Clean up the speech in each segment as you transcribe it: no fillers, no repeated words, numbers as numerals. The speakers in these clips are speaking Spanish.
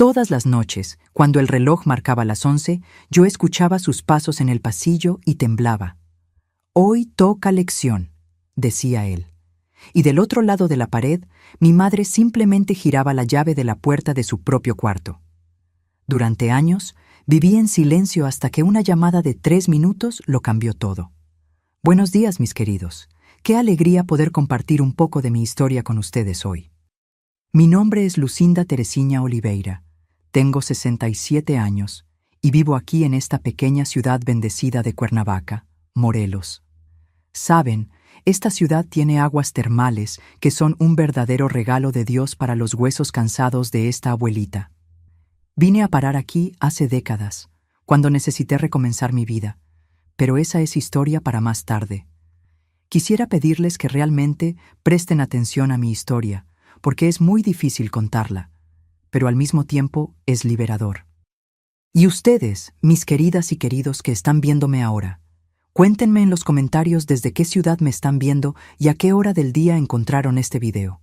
Todas las noches, cuando el reloj marcaba las 11, yo escuchaba sus pasos en el pasillo y temblaba. «Hoy toca lección», decía él. Y del otro lado de la pared, mi madre simplemente giraba la llave de la puerta de su propio cuarto. Durante años, viví en silencio hasta que una llamada de 3 minutos lo cambió todo. Buenos días, mis queridos. Qué alegría poder compartir un poco de mi historia con ustedes hoy. Mi nombre es Lucinda Teresina Oliveira. Tengo 67 años y vivo aquí en esta pequeña ciudad bendecida de Cuernavaca, Morelos. Saben, esta ciudad tiene aguas termales que son un verdadero regalo de Dios para los huesos cansados de esta abuelita. Vine a parar aquí hace décadas, cuando necesité recomenzar mi vida, pero esa es historia para más tarde. Quisiera pedirles que realmente presten atención a mi historia, porque es muy difícil contarla, pero al mismo tiempo es liberador. Y ustedes, mis queridas y queridos que están viéndome ahora, cuéntenme en los comentarios desde qué ciudad me están viendo y a qué hora del día encontraron este video.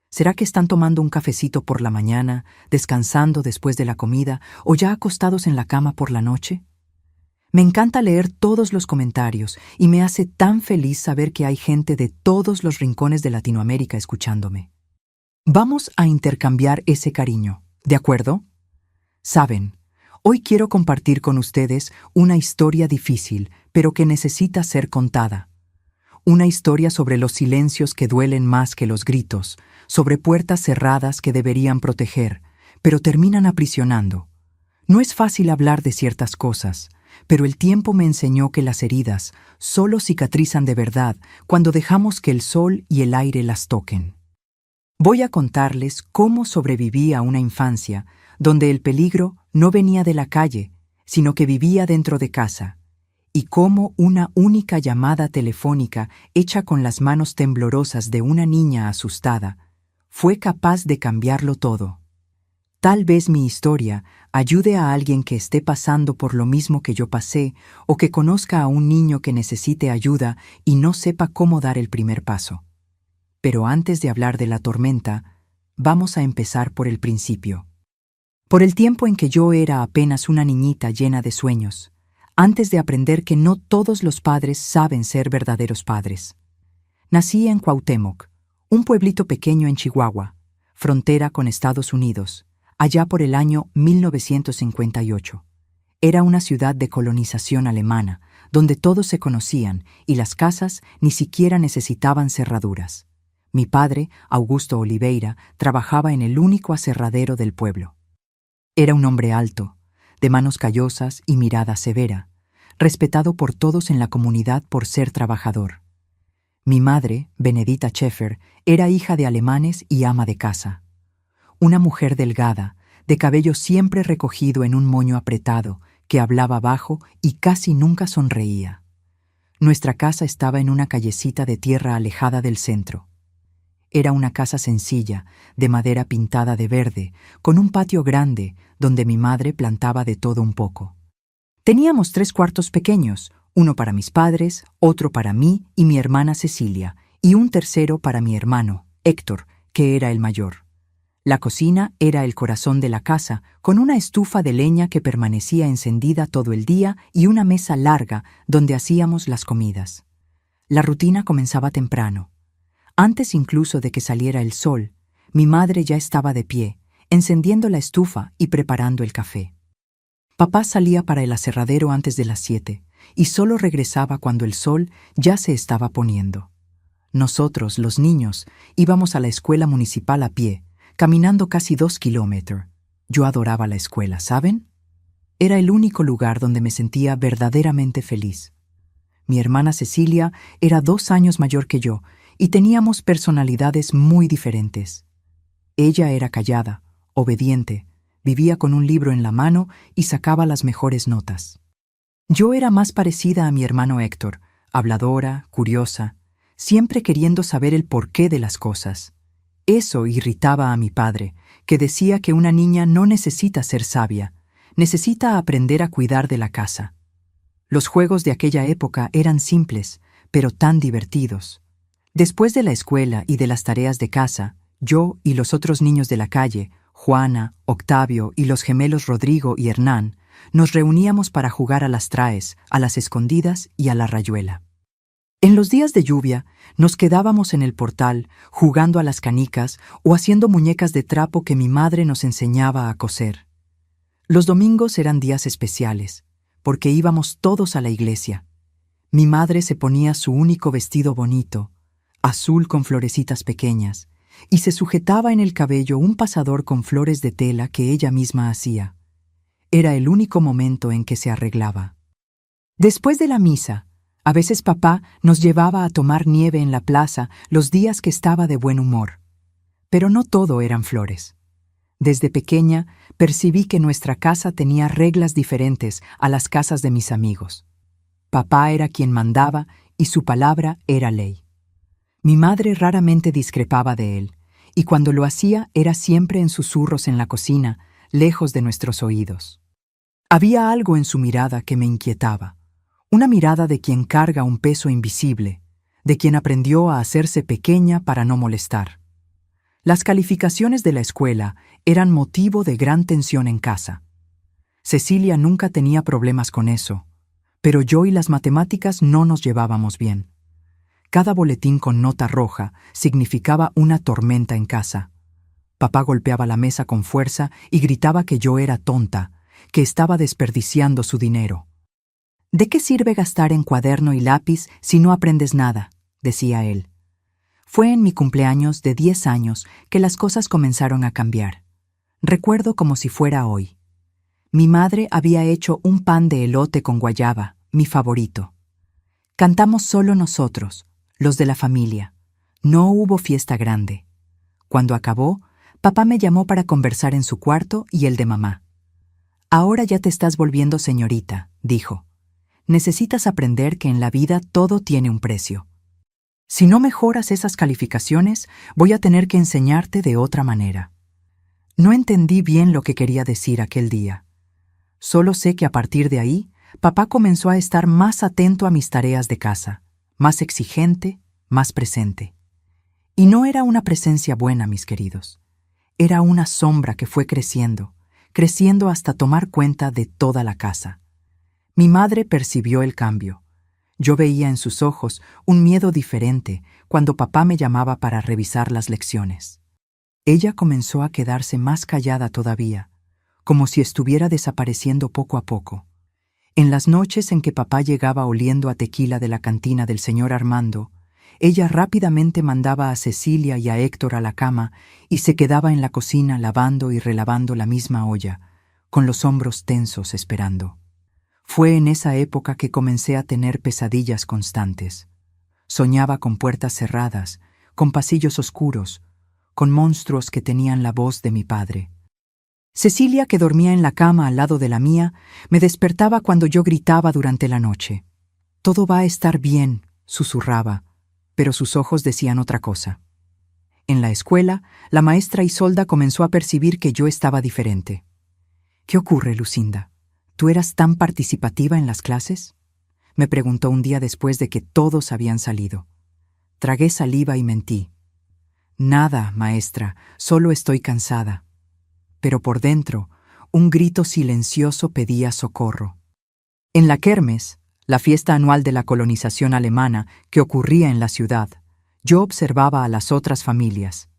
¿Será que están tomando un cafecito por la mañana, descansando después de la comida o ya acostados en la cama por la noche? Me encanta leer todos los comentarios y me hace tan feliz saber que hay gente de todos los rincones de Latinoamérica escuchándome. Vamos a intercambiar ese cariño, ¿de acuerdo? Saben, hoy quiero compartir con ustedes una historia difícil, pero que necesita ser contada. Una historia sobre los silencios que duelen más que los gritos, sobre puertas cerradas que deberían proteger, pero terminan aprisionando. No es fácil hablar de ciertas cosas, pero el tiempo me enseñó que las heridas solo cicatrizan de verdad cuando dejamos que el sol y el aire las toquen. Voy a contarles cómo sobreviví a una infancia donde el peligro no venía de la calle, sino que vivía dentro de casa, y cómo una única llamada telefónica hecha con las manos temblorosas de una niña asustada fue capaz de cambiarlo todo. Tal vez mi historia ayude a alguien que esté pasando por lo mismo que yo pasé o que conozca a un niño que necesite ayuda y no sepa cómo dar el primer paso. Pero antes de hablar de la tormenta, vamos a empezar por el principio. Por el tiempo en que yo era apenas una niñita llena de sueños, antes de aprender que no todos los padres saben ser verdaderos padres. Nací en Cuauhtémoc, un pueblito pequeño en Chihuahua, frontera con Estados Unidos, allá por el año 1958. Era una ciudad de colonización alemana, donde todos se conocían y las casas ni siquiera necesitaban cerraduras. Mi padre, Augusto Oliveira, trabajaba en el único aserradero del pueblo. Era un hombre alto, de manos callosas y mirada severa, respetado por todos en la comunidad por ser trabajador. Mi madre, Benedita Scheffer, era hija de alemanes y ama de casa. Una mujer delgada, de cabello siempre recogido en un moño apretado, que hablaba bajo y casi nunca sonreía. Nuestra casa estaba en una callecita de tierra alejada del centro. Era una casa sencilla, de madera pintada de verde, con un patio grande, donde mi madre plantaba de todo un poco. Teníamos 3 cuartos pequeños, uno para mis padres, otro para mí y mi hermana Cecilia, y un tercero para mi hermano, Héctor, que era el mayor. La cocina era el corazón de la casa, con una estufa de leña que permanecía encendida todo el día y una mesa larga donde hacíamos las comidas. La rutina comenzaba temprano. Antes incluso de que saliera el sol, mi madre ya estaba de pie, encendiendo la estufa y preparando el café. Papá salía para el aserradero antes de las 7 y solo regresaba cuando el sol ya se estaba poniendo. Nosotros, los niños, íbamos a la escuela municipal a pie, caminando casi 2 kilómetros. Yo adoraba la escuela, ¿saben? Era el único lugar donde me sentía verdaderamente feliz. Mi hermana Cecilia era 2 años mayor que yo y teníamos personalidades muy diferentes. Ella era callada, obediente, vivía con un libro en la mano y sacaba las mejores notas. Yo era más parecida a mi hermano Héctor, habladora, curiosa, siempre queriendo saber el porqué de las cosas. Eso irritaba a mi padre, que decía que una niña no necesita ser sabia, necesita aprender a cuidar de la casa. Los juegos de aquella época eran simples, pero tan divertidos. Después de la escuela y de las tareas de casa, yo y los otros niños de la calle Juana, Octavio y los gemelos Rodrigo y Hernán nos reuníamos para jugar a las traes, a las escondidas y a la rayuela. En los días de lluvia nos quedábamos en el portal jugando a las canicas o haciendo muñecas de trapo que mi madre nos enseñaba a coser. Los domingos eran días especiales, porque íbamos todos a la iglesia. Mi madre se ponía su único vestido bonito, azul con florecitas pequeñas, y se sujetaba en el cabello un pasador con flores de tela que ella misma hacía. Era el único momento en que se arreglaba. Después de la misa, a veces papá nos llevaba a tomar nieve en la plaza los días que estaba de buen humor. Pero no todo eran flores. Desde pequeña percibí que nuestra casa tenía reglas diferentes a las casas de mis amigos. Papá era quien mandaba y su palabra era ley. Mi madre raramente discrepaba de él, y cuando lo hacía era siempre en susurros en la cocina, lejos de nuestros oídos. Había algo en su mirada que me inquietaba, una mirada de quien carga un peso invisible, de quien aprendió a hacerse pequeña para no molestar. Las calificaciones de la escuela eran motivo de gran tensión en casa. Cecilia nunca tenía problemas con eso, pero yo y las matemáticas no nos llevábamos bien. Cada boletín con nota roja significaba una tormenta en casa. Papá golpeaba la mesa con fuerza y gritaba que yo era tonta, que estaba desperdiciando su dinero. «¿De qué sirve gastar en cuaderno y lápiz si no aprendes nada?», decía él. Fue en mi cumpleaños de 10 años que las cosas comenzaron a cambiar. Recuerdo como si fuera hoy. Mi madre había hecho un pan de elote con guayaba, mi favorito. Cantamos solo nosotros, los de la familia. No hubo fiesta grande. Cuando acabó, papá me llamó para conversar en su cuarto y el de mamá. «Ahora ya te estás volviendo señorita», dijo. «Necesitas aprender que en la vida todo tiene un precio. Si no mejoras esas calificaciones, voy a tener que enseñarte de otra manera». No entendí bien lo que quería decir aquel día. Solo sé que a partir de ahí, papá comenzó a estar más atento a mis tareas de casa, más exigente, más presente. Y no era una presencia buena, mis queridos. Era una sombra que fue creciendo hasta tomar cuenta de toda la casa. Mi madre percibió el cambio. Yo veía en sus ojos un miedo diferente cuando papá me llamaba para revisar las lecciones. Ella comenzó a quedarse más callada todavía, como si estuviera desapareciendo poco a poco. En las noches en que papá llegaba oliendo a tequila de la cantina del señor Armando, ella rápidamente mandaba a Cecilia y a Héctor a la cama y se quedaba en la cocina lavando y relavando la misma olla, con los hombros tensos esperando. Fue en esa época que comencé a tener pesadillas constantes. Soñaba con puertas cerradas, con pasillos oscuros, con monstruos que tenían la voz de mi padre. Cecilia, que dormía en la cama al lado de la mía, me despertaba cuando yo gritaba durante la noche. «Todo va a estar bien», susurraba, pero sus ojos decían otra cosa. En la escuela, la maestra Isolda comenzó a percibir que yo estaba diferente. «¿Qué ocurre, Lucinda? ¿Tú eras tan participativa en las clases?», me preguntó un día después de que todos habían salido. Tragué saliva y mentí. «Nada, maestra, solo estoy cansada». Pero por dentro, un grito silencioso pedía socorro. En la Kermes, la fiesta anual de la colonización alemana que ocurría en la ciudad, yo observaba a las otras familias.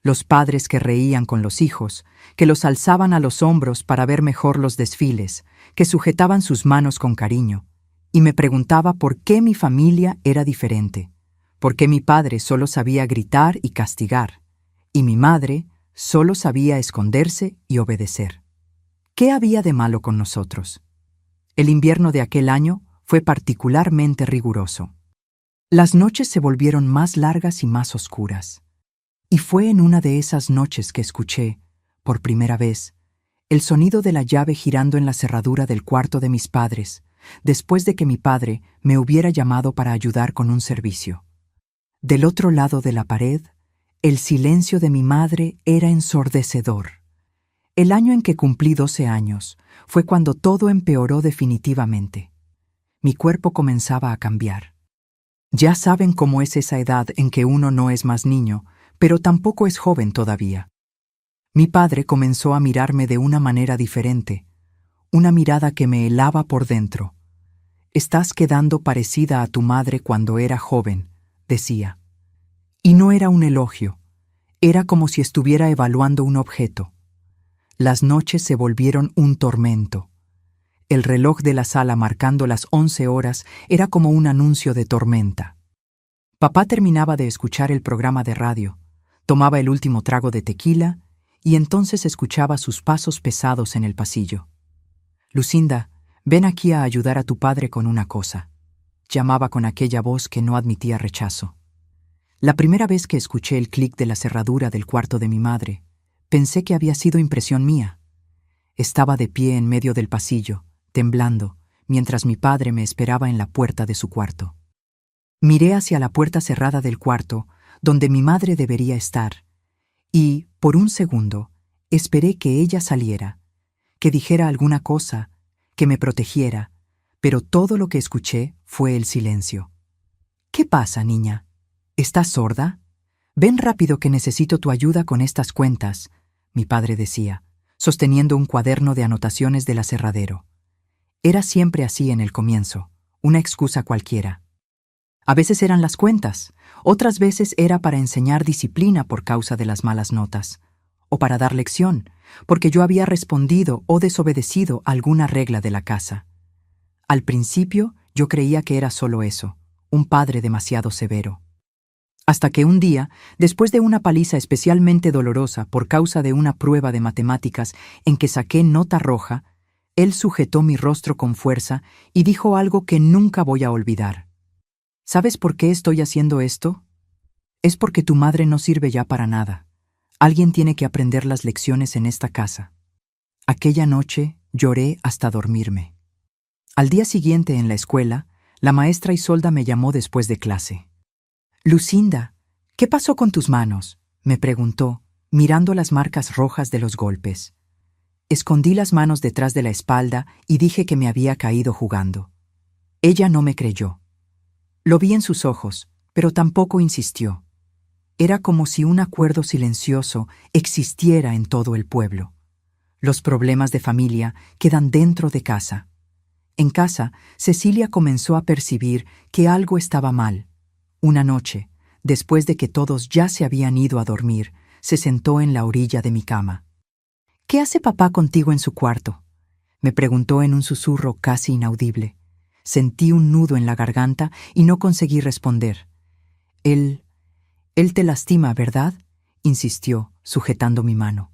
Los padres que reían con los hijos, que los alzaban a los hombros para ver mejor los desfiles, que sujetaban sus manos con cariño, y me preguntaba por qué mi familia era diferente, por qué mi padre solo sabía gritar y castigar, y mi madre solo sabía esconderse y obedecer. ¿Qué había de malo con nosotros? El invierno de aquel año fue particularmente riguroso. Las noches se volvieron más largas y más oscuras. Y fue en una de esas noches que escuché, por primera vez, el sonido de la llave girando en la cerradura del cuarto de mis padres, después de que mi padre me hubiera llamado para ayudar con un servicio. Del otro lado de la pared, el silencio de mi madre era ensordecedor. El año en que cumplí 12 años fue cuando todo empeoró definitivamente. Mi cuerpo comenzaba a cambiar. Ya saben cómo es esa edad en que uno no es más niño, pero tampoco es joven todavía. Mi padre comenzó a mirarme de una manera diferente, una mirada que me helaba por dentro. «Estás quedando parecida a tu madre cuando era joven», decía. Y no era un elogio, era como si estuviera evaluando un objeto. Las noches se volvieron un tormento. El reloj de la sala marcando las 11 horas era como un anuncio de tormenta. Papá terminaba de escuchar el programa de radio, tomaba el último trago de tequila y entonces escuchaba sus pasos pesados en el pasillo. «Lucinda, ven aquí a ayudar a tu padre con una cosa», llamaba con aquella voz que no admitía rechazo. La primera vez que escuché el clic de la cerradura del cuarto de mi madre, pensé que había sido impresión mía. Estaba de pie en medio del pasillo, temblando, mientras mi padre me esperaba en la puerta de su cuarto. Miré hacia la puerta cerrada del cuarto, donde mi madre debería estar, y, por un segundo, esperé que ella saliera, que dijera alguna cosa, que me protegiera, pero todo lo que escuché fue el silencio. «¿Qué pasa, niña? ¿Estás sorda? Ven rápido que necesito tu ayuda con estas cuentas», mi padre decía, sosteniendo un cuaderno de anotaciones del aserradero. Era siempre así en el comienzo, una excusa cualquiera. A veces eran las cuentas, otras veces era para enseñar disciplina por causa de las malas notas, o para dar lección, porque yo había respondido o desobedecido alguna regla de la casa. Al principio yo creía que era solo eso, un padre demasiado severo. Hasta que un día, después de una paliza especialmente dolorosa por causa de una prueba de matemáticas en que saqué nota roja, él sujetó mi rostro con fuerza y dijo algo que nunca voy a olvidar. «¿Sabes por qué estoy haciendo esto? Es porque tu madre no sirve ya para nada. Alguien tiene que aprender las lecciones en esta casa». Aquella noche lloré hasta dormirme. Al día siguiente en la escuela, la maestra Isolda me llamó después de clase. «Lucinda, ¿qué pasó con tus manos?», me preguntó, mirando las marcas rojas de los golpes. Escondí las manos detrás de la espalda y dije que me había caído jugando. Ella no me creyó. Lo vi en sus ojos, pero tampoco insistió. Era como si un acuerdo silencioso existiera en todo el pueblo. Los problemas de familia quedan dentro de casa. En casa, Cecilia comenzó a percibir que algo estaba mal. Una noche, después de que todos ya se habían ido a dormir, se sentó en la orilla de mi cama. «¿Qué hace papá contigo en su cuarto?», me preguntó en un susurro casi inaudible. Sentí un nudo en la garganta y no conseguí responder. Él te lastima, ¿verdad?», insistió, sujetando mi mano.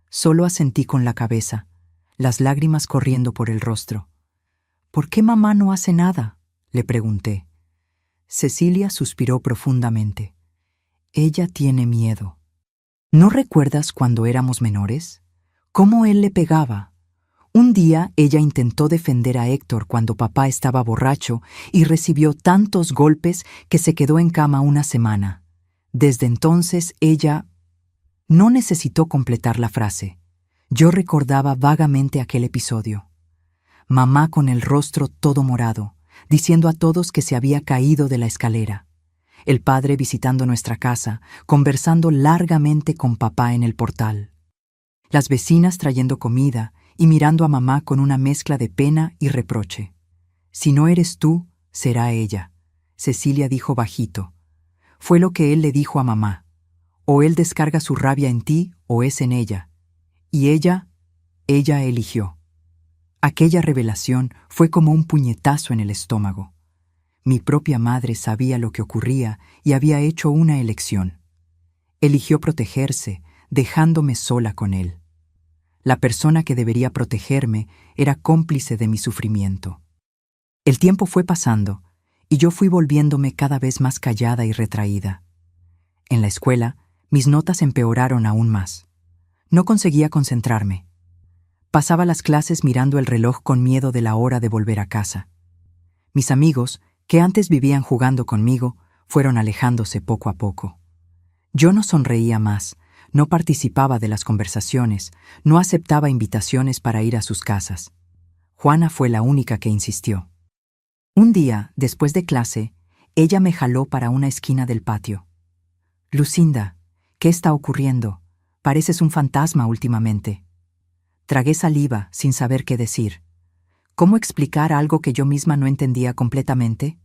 Solo asentí con la cabeza, las lágrimas corriendo por el rostro. «¿Por qué mamá no hace nada?», le pregunté. Cecilia suspiró profundamente. «Ella tiene miedo. ¿No recuerdas cuando éramos menores? ¿Cómo él le pegaba? Un día ella intentó defender a Héctor cuando papá estaba borracho y recibió tantos golpes que se quedó en cama una semana. Desde entonces ella…» No necesitó completar la frase. Yo recordaba vagamente aquel episodio. Mamá con el rostro todo morado, diciendo a todos que se había caído de la escalera. El padre visitando nuestra casa, conversando largamente con papá en el portal. Las vecinas trayendo comida y mirando a mamá con una mezcla de pena y reproche. «Si no eres tú, será ella», Cecilia dijo bajito. Fue lo que él le dijo a mamá. O él descarga su rabia en ti o es en ella. Y ella eligió. Aquella revelación fue como un puñetazo en el estómago. Mi propia madre sabía lo que ocurría y había hecho una elección. Eligió protegerse, dejándome sola con él. La persona que debería protegerme era cómplice de mi sufrimiento. El tiempo fue pasando y yo fui volviéndome cada vez más callada y retraída. En la escuela, mis notas empeoraron aún más. No conseguía concentrarme. Pasaba las clases mirando el reloj con miedo de la hora de volver a casa. Mis amigos, que antes vivían jugando conmigo, fueron alejándose poco a poco. Yo no sonreía más, no participaba de las conversaciones, no aceptaba invitaciones para ir a sus casas. Juana fue la única que insistió. Un día, después de clase, ella me jaló para una esquina del patio. «Lucinda, ¿qué está ocurriendo? Pareces un fantasma últimamente. Tragué saliva sin saber qué decir. ¿Cómo explicar algo que yo misma no entendía completamente?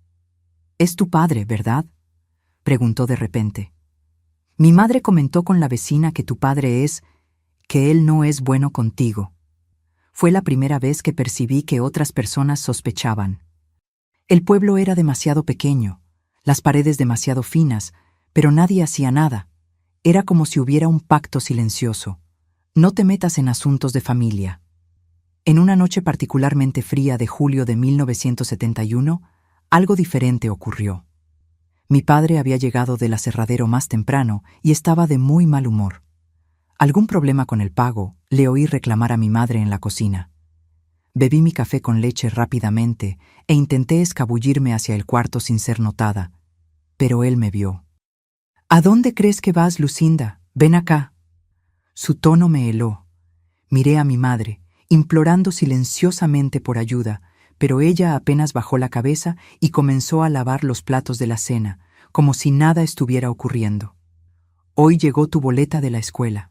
«Es tu padre, ¿verdad?», preguntó de repente. «Mi madre comentó con la vecina que tu padre que él no es bueno contigo». Fue la primera vez que percibí que otras personas sospechaban. El pueblo era demasiado pequeño, las paredes demasiado finas, pero nadie hacía nada. Era como si hubiera un pacto silencioso. No te metas en asuntos de familia. En una noche particularmente fría de julio de 1971, algo diferente ocurrió. Mi padre había llegado del aserradero más temprano y estaba de muy mal humor. ¿Algún problema con el pago?, le oí reclamar a mi madre en la cocina. Bebí mi café con leche rápidamente e intenté escabullirme hacia el cuarto sin ser notada, pero él me vio. «¿A dónde crees que vas, Lucinda? Ven acá». Su tono me heló. Miré a mi madre, implorando silenciosamente por ayuda, pero ella apenas bajó la cabeza y comenzó a lavar los platos de la cena, como si nada estuviera ocurriendo. «Hoy llegó tu boleta de la escuela»,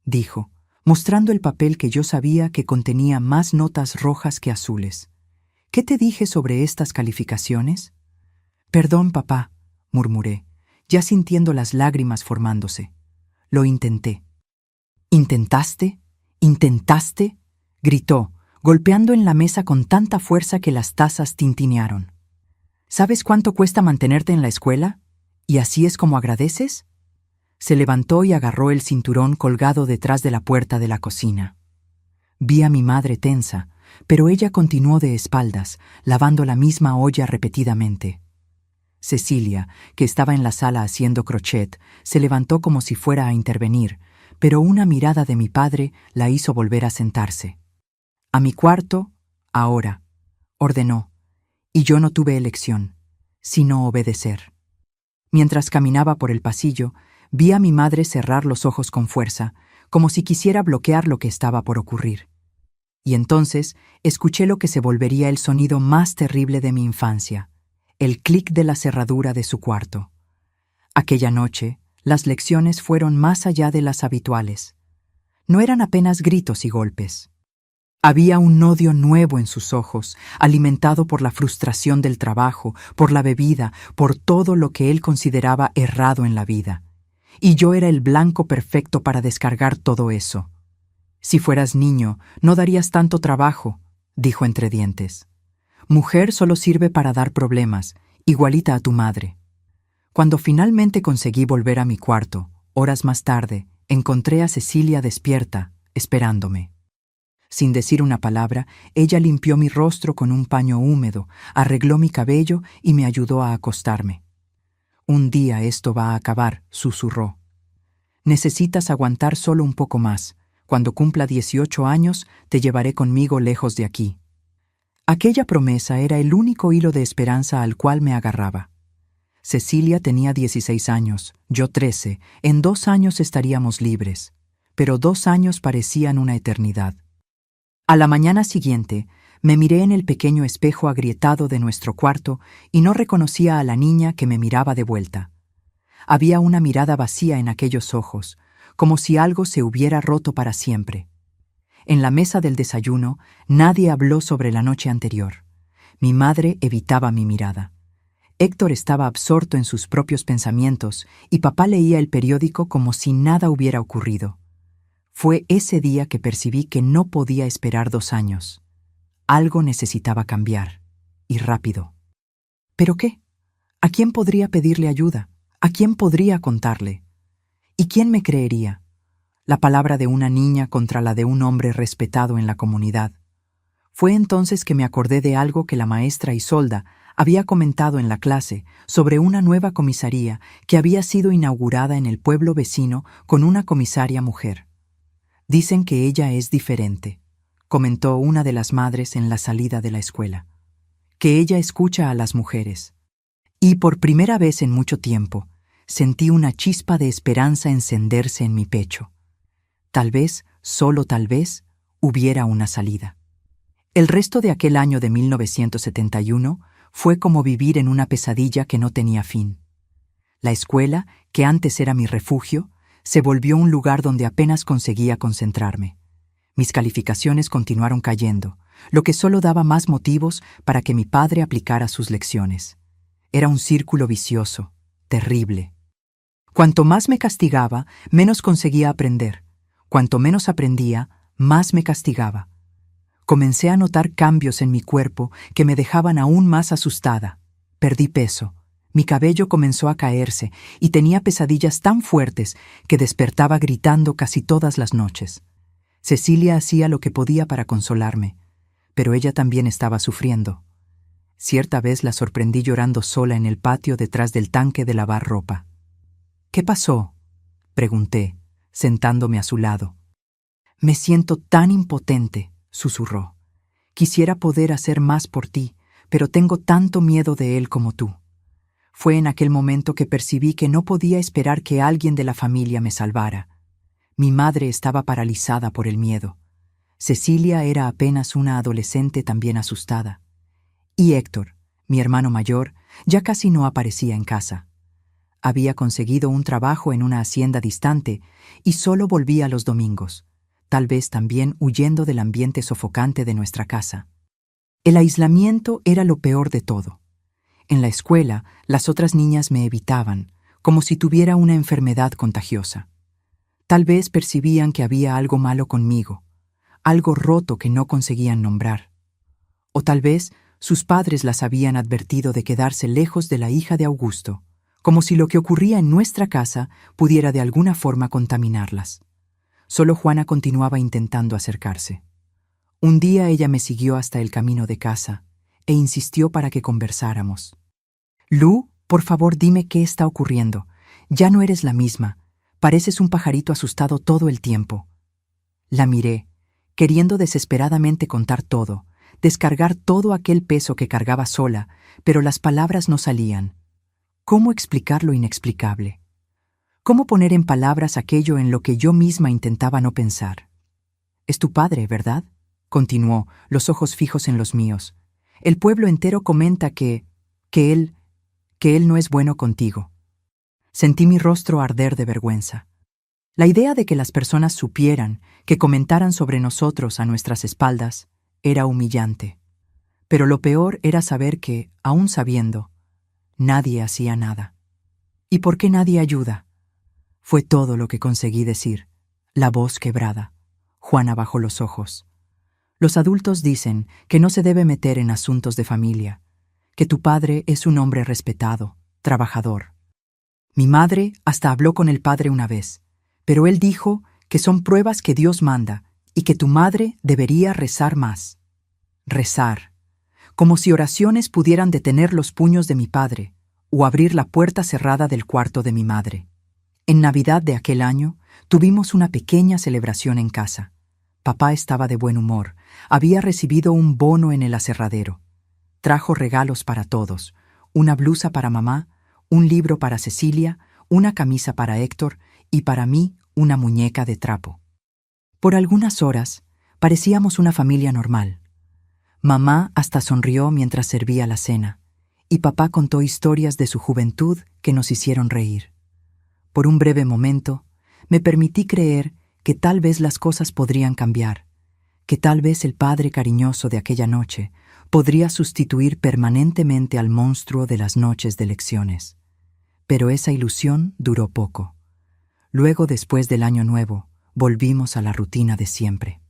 dijo, mostrando el papel que yo sabía que contenía más notas rojas que azules. «¿Qué te dije sobre estas calificaciones?» «Perdón, papá», murmuré, ya sintiendo las lágrimas formándose. «Lo intenté». «¿Intentaste? ¿Intentaste?», gritó, golpeando en la mesa con tanta fuerza que las tazas tintinearon. «¿Sabes cuánto cuesta mantenerte en la escuela? ¿Y así es como agradeces?». Se levantó y agarró el cinturón colgado detrás de la puerta de la cocina. Vi a mi madre tensa, pero ella continuó de espaldas, lavando la misma olla repetidamente. Cecilia, que estaba en la sala haciendo crochet, se levantó como si fuera a intervenir, pero una mirada de mi padre la hizo volver a sentarse. «A mi cuarto, ahora», ordenó, y yo no tuve elección, sino obedecer. Mientras caminaba por el pasillo, vi a mi madre cerrar los ojos con fuerza, como si quisiera bloquear lo que estaba por ocurrir. Y entonces escuché lo que se volvería el sonido más terrible de mi infancia, el clic de la cerradura de su cuarto. Aquella noche, las lecciones fueron más allá de las habituales. No eran apenas gritos y golpes. Había un odio nuevo en sus ojos, alimentado por la frustración del trabajo, por la bebida, por todo lo que él consideraba errado en la vida. Y yo era el blanco perfecto para descargar todo eso. «Si fueras niño, no darías tanto trabajo», dijo entre dientes. «Mujer solo sirve para dar problemas, igualita a tu madre». Cuando finalmente conseguí volver a mi cuarto, horas más tarde, encontré a Cecilia despierta, esperándome. Sin decir una palabra, ella limpió mi rostro con un paño húmedo, arregló mi cabello y me ayudó a acostarme. «Un día esto va a acabar», susurró. «Necesitas aguantar solo un poco más. Cuando cumpla 18 años, te llevaré conmigo lejos de aquí». Aquella promesa era el único hilo de esperanza al cual me agarraba. Cecilia tenía 16 años, yo 13, en 2 años estaríamos libres, pero 2 años parecían una eternidad. A la mañana siguiente, me miré en el pequeño espejo agrietado de nuestro cuarto y no reconocía a la niña que me miraba de vuelta. Había una mirada vacía en aquellos ojos, como si algo se hubiera roto para siempre. En la mesa del desayuno, nadie habló sobre la noche anterior. Mi madre evitaba mi mirada. Héctor estaba absorto en sus propios pensamientos y papá leía el periódico como si nada hubiera ocurrido. Fue ese día que percibí que no podía esperar 2 años. Algo necesitaba cambiar, y rápido. ¿Pero qué? ¿A quién podría pedirle ayuda? ¿A quién podría contarle? ¿Y quién me creería? La palabra de una niña contra la de un hombre respetado en la comunidad. Fue entonces que me acordé de algo que la maestra Isolda había comentado en la clase sobre una nueva comisaría que había sido inaugurada en el pueblo vecino con una comisaria mujer. «Dicen que ella es diferente», comentó una de las madres en la salida de la escuela. «Que ella escucha a las mujeres». Y por primera vez en mucho tiempo, sentí una chispa de esperanza encenderse en mi pecho. Tal vez, solo tal vez, hubiera una salida. El resto de aquel año de 1971 fue como vivir en una pesadilla que no tenía fin. La escuela, que antes era mi refugio, se volvió un lugar donde apenas conseguía concentrarme. Mis calificaciones continuaron cayendo, lo que solo daba más motivos para que mi padre aplicara sus lecciones. Era un círculo vicioso, terrible. Cuanto más me castigaba, menos conseguía aprender. Cuanto menos aprendía, más me castigaba. Comencé a notar cambios en mi cuerpo que me dejaban aún más asustada. Perdí peso. Mi cabello comenzó a caerse y tenía pesadillas tan fuertes que despertaba gritando casi todas las noches. Cecilia hacía lo que podía para consolarme, pero ella también estaba sufriendo. Cierta vez la sorprendí llorando sola en el patio detrás del tanque de lavar ropa. «¿Qué pasó?», pregunté, sentándome a su lado. «Me siento tan impotente», susurró. «Quisiera poder hacer más por ti, pero tengo tanto miedo de él como tú». Fue en aquel momento que percibí que no podía esperar que alguien de la familia me salvara. Mi madre estaba paralizada por el miedo. Cecilia era apenas una adolescente también asustada. Y Héctor, mi hermano mayor, ya casi no aparecía en casa. Había conseguido un trabajo en una hacienda distante y solo volvía los domingos, tal vez también huyendo del ambiente sofocante de nuestra casa. El aislamiento era lo peor de todo. En la escuela, las otras niñas me evitaban, como si tuviera una enfermedad contagiosa. Tal vez percibían que había algo malo conmigo, algo roto que no conseguían nombrar. O tal vez sus padres las habían advertido de quedarse lejos de la hija de Augusto, como si lo que ocurría en nuestra casa pudiera de alguna forma contaminarlas. Solo Juana continuaba intentando acercarse. Un día ella me siguió hasta el camino de casa e insistió para que conversáramos. «Lu, por favor dime qué está ocurriendo. Ya no eres la misma. Pareces un pajarito asustado todo el tiempo». La miré, queriendo desesperadamente contar todo, descargar todo aquel peso que cargaba sola, pero las palabras no salían. ¿Cómo explicar lo inexplicable? ¿Cómo poner en palabras aquello en lo que yo misma intentaba no pensar? «Es tu padre, ¿verdad?», continuó, los ojos fijos en los míos. «El pueblo entero comenta que él no es bueno contigo». Sentí mi rostro arder de vergüenza. La idea de que las personas supieran, que comentaran sobre nosotros a nuestras espaldas, era humillante. Pero lo peor era saber que, aún sabiendo, nadie hacía nada. ¿Y por qué nadie ayuda? Fue todo lo que conseguí decir, la voz quebrada. Juana bajó los ojos. «Los adultos dicen que no se debe meter en asuntos de familia, que tu padre es un hombre respetado, trabajador. Mi madre hasta habló con el padre una vez, pero él dijo que son pruebas que Dios manda y que tu madre debería rezar más». Rezar, como si oraciones pudieran detener los puños de mi padre o abrir la puerta cerrada del cuarto de mi madre. En Navidad de aquel año tuvimos una pequeña celebración en casa. Papá estaba de buen humor, había recibido un bono en el aserradero. Trajo regalos para todos, una blusa para mamá, un libro para Cecilia, una camisa para Héctor y para mí una muñeca de trapo. Por algunas horas parecíamos una familia normal. Mamá hasta sonrió mientras servía la cena, y papá contó historias de su juventud que nos hicieron reír. Por un breve momento, me permití creer que tal vez las cosas podrían cambiar, que tal vez el padre cariñoso de aquella noche podría sustituir permanentemente al monstruo de las noches de lecciones. Pero esa ilusión duró poco. Luego, después del Año Nuevo, volvimos a la rutina de siempre.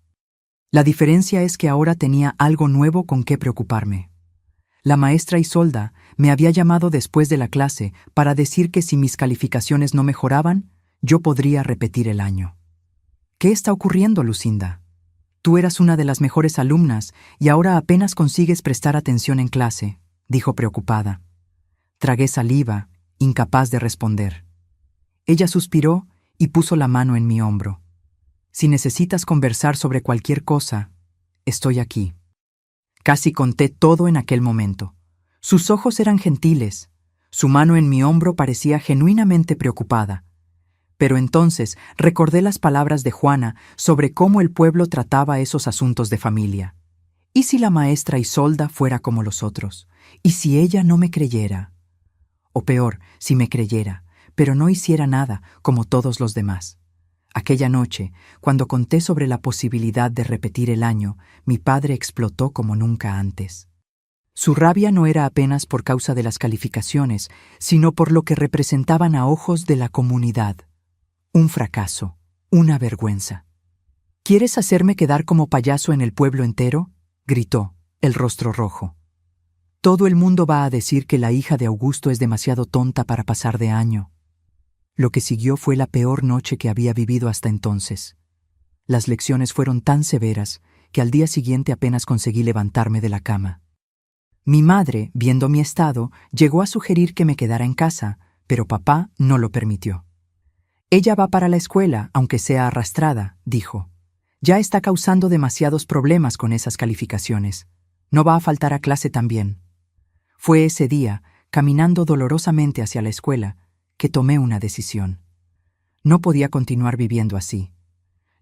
La diferencia es que ahora tenía algo nuevo con qué preocuparme. La maestra Isolda me había llamado después de la clase para decir que si mis calificaciones no mejoraban, yo podría repetir el año. «¿Qué está ocurriendo, Lucinda? Tú eras una de las mejores alumnas y ahora apenas consigues prestar atención en clase», dijo preocupada. Tragué saliva, incapaz de responder. Ella suspiró y puso la mano en mi hombro. «Si necesitas conversar sobre cualquier cosa, estoy aquí». Casi conté todo en aquel momento. Sus ojos eran gentiles, su mano en mi hombro parecía genuinamente preocupada. Pero entonces recordé las palabras de Juana sobre cómo el pueblo trataba esos asuntos de familia. ¿Y si la maestra Isolda fuera como los otros? ¿Y si ella no me creyera? O peor, si me creyera, pero no hiciera nada como todos los demás. Aquella noche, cuando conté sobre la posibilidad de repetir el año, mi padre explotó como nunca antes. Su rabia no era apenas por causa de las calificaciones, sino por lo que representaban a ojos de la comunidad. Un fracaso, una vergüenza. ¿Quieres hacerme quedar como payaso en el pueblo entero?, gritó, el rostro rojo. Todo el mundo va a decir que la hija de Augusto es demasiado tonta para pasar de año. Lo que siguió fue la peor noche que había vivido hasta entonces. Las lecciones fueron tan severas que al día siguiente apenas conseguí levantarme de la cama. Mi madre, viendo mi estado, llegó a sugerir que me quedara en casa, pero papá no lo permitió. Ella va para la escuela, aunque sea arrastrada, dijo. Ya está causando demasiados problemas con esas calificaciones. No va a faltar a clase también. Fue ese día, caminando dolorosamente hacia la escuela, que tomé una decisión. No podía continuar viviendo así.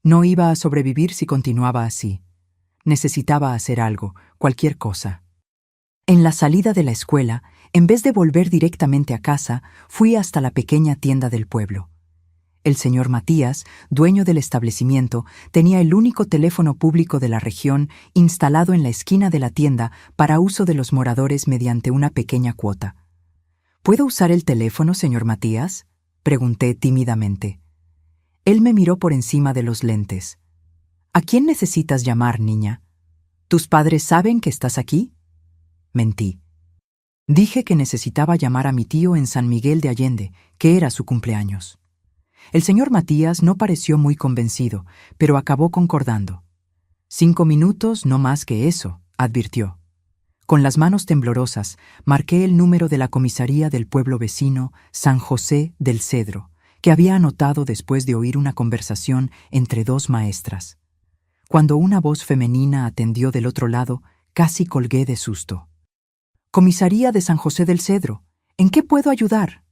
No iba a sobrevivir si continuaba así. Necesitaba hacer algo, cualquier cosa. En la salida de la escuela, en vez de volver directamente a casa, fui hasta la pequeña tienda del pueblo. El señor Matías, dueño del establecimiento, tenía el único teléfono público de la región instalado en la esquina de la tienda para uso de los moradores mediante una pequeña cuota. ¿Puedo usar el teléfono, señor Matías?, pregunté tímidamente. Él me miró por encima de los lentes. ¿A quién necesitas llamar, niña? ¿Tus padres saben que estás aquí? Mentí. Dije que necesitaba llamar a mi tío en San Miguel de Allende, que era su cumpleaños. El señor Matías no pareció muy convencido, pero acabó concordando. 5 minutos, no más que eso, advirtió. Con las manos temblorosas, marqué el número de la comisaría del pueblo vecino, San José del Cedro, que había anotado después de oír una conversación entre 2 maestras. Cuando una voz femenina atendió del otro lado, casi colgué de susto. «Comisaría de San José del Cedro, ¿en qué puedo ayudar?»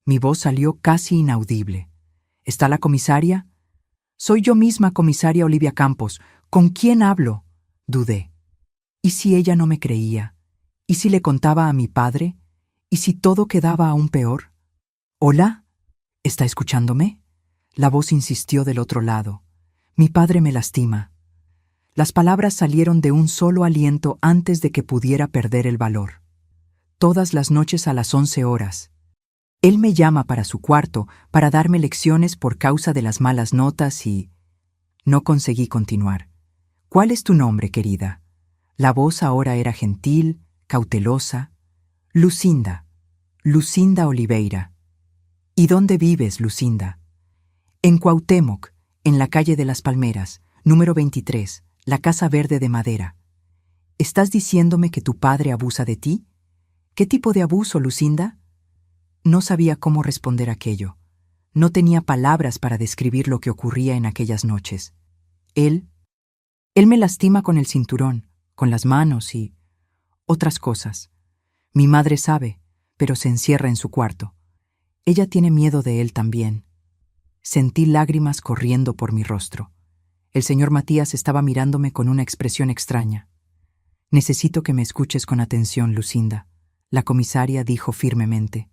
Mi voz salió casi inaudible. ¿Está la comisaria? Soy yo misma, comisaria Olivia Campos. ¿Con quién hablo? Dudé. ¿Y si ella no me creía? ¿Y si le contaba a mi padre? ¿Y si todo quedaba aún peor? ¿Hola? ¿Está escuchándome? La voz insistió del otro lado. Mi padre me lastima. Las palabras salieron de un solo aliento antes de que pudiera perder el valor. Todas las noches a las 11 horas. Él me llama para su cuarto para darme lecciones por causa de las malas notas y... No conseguí continuar. ¿Cuál es tu nombre, querida? La voz ahora era gentil, cautelosa. Lucinda. Lucinda Oliveira. ¿Y dónde vives, Lucinda? En Cuauhtémoc, en la calle de las Palmeras, número 23, la casa verde de madera. ¿Estás diciéndome que tu padre abusa de ti? ¿Qué tipo de abuso, Lucinda? No sabía cómo responder aquello. No tenía palabras para describir lo que ocurría en aquellas noches. Él me lastima con el cinturón, con las manos y otras cosas. Mi madre sabe, pero se encierra en su cuarto. Ella tiene miedo de él también. Sentí lágrimas corriendo por mi rostro. El señor Matías estaba mirándome con una expresión extraña. Necesito que me escuches con atención, Lucinda, la comisaria dijo firmemente.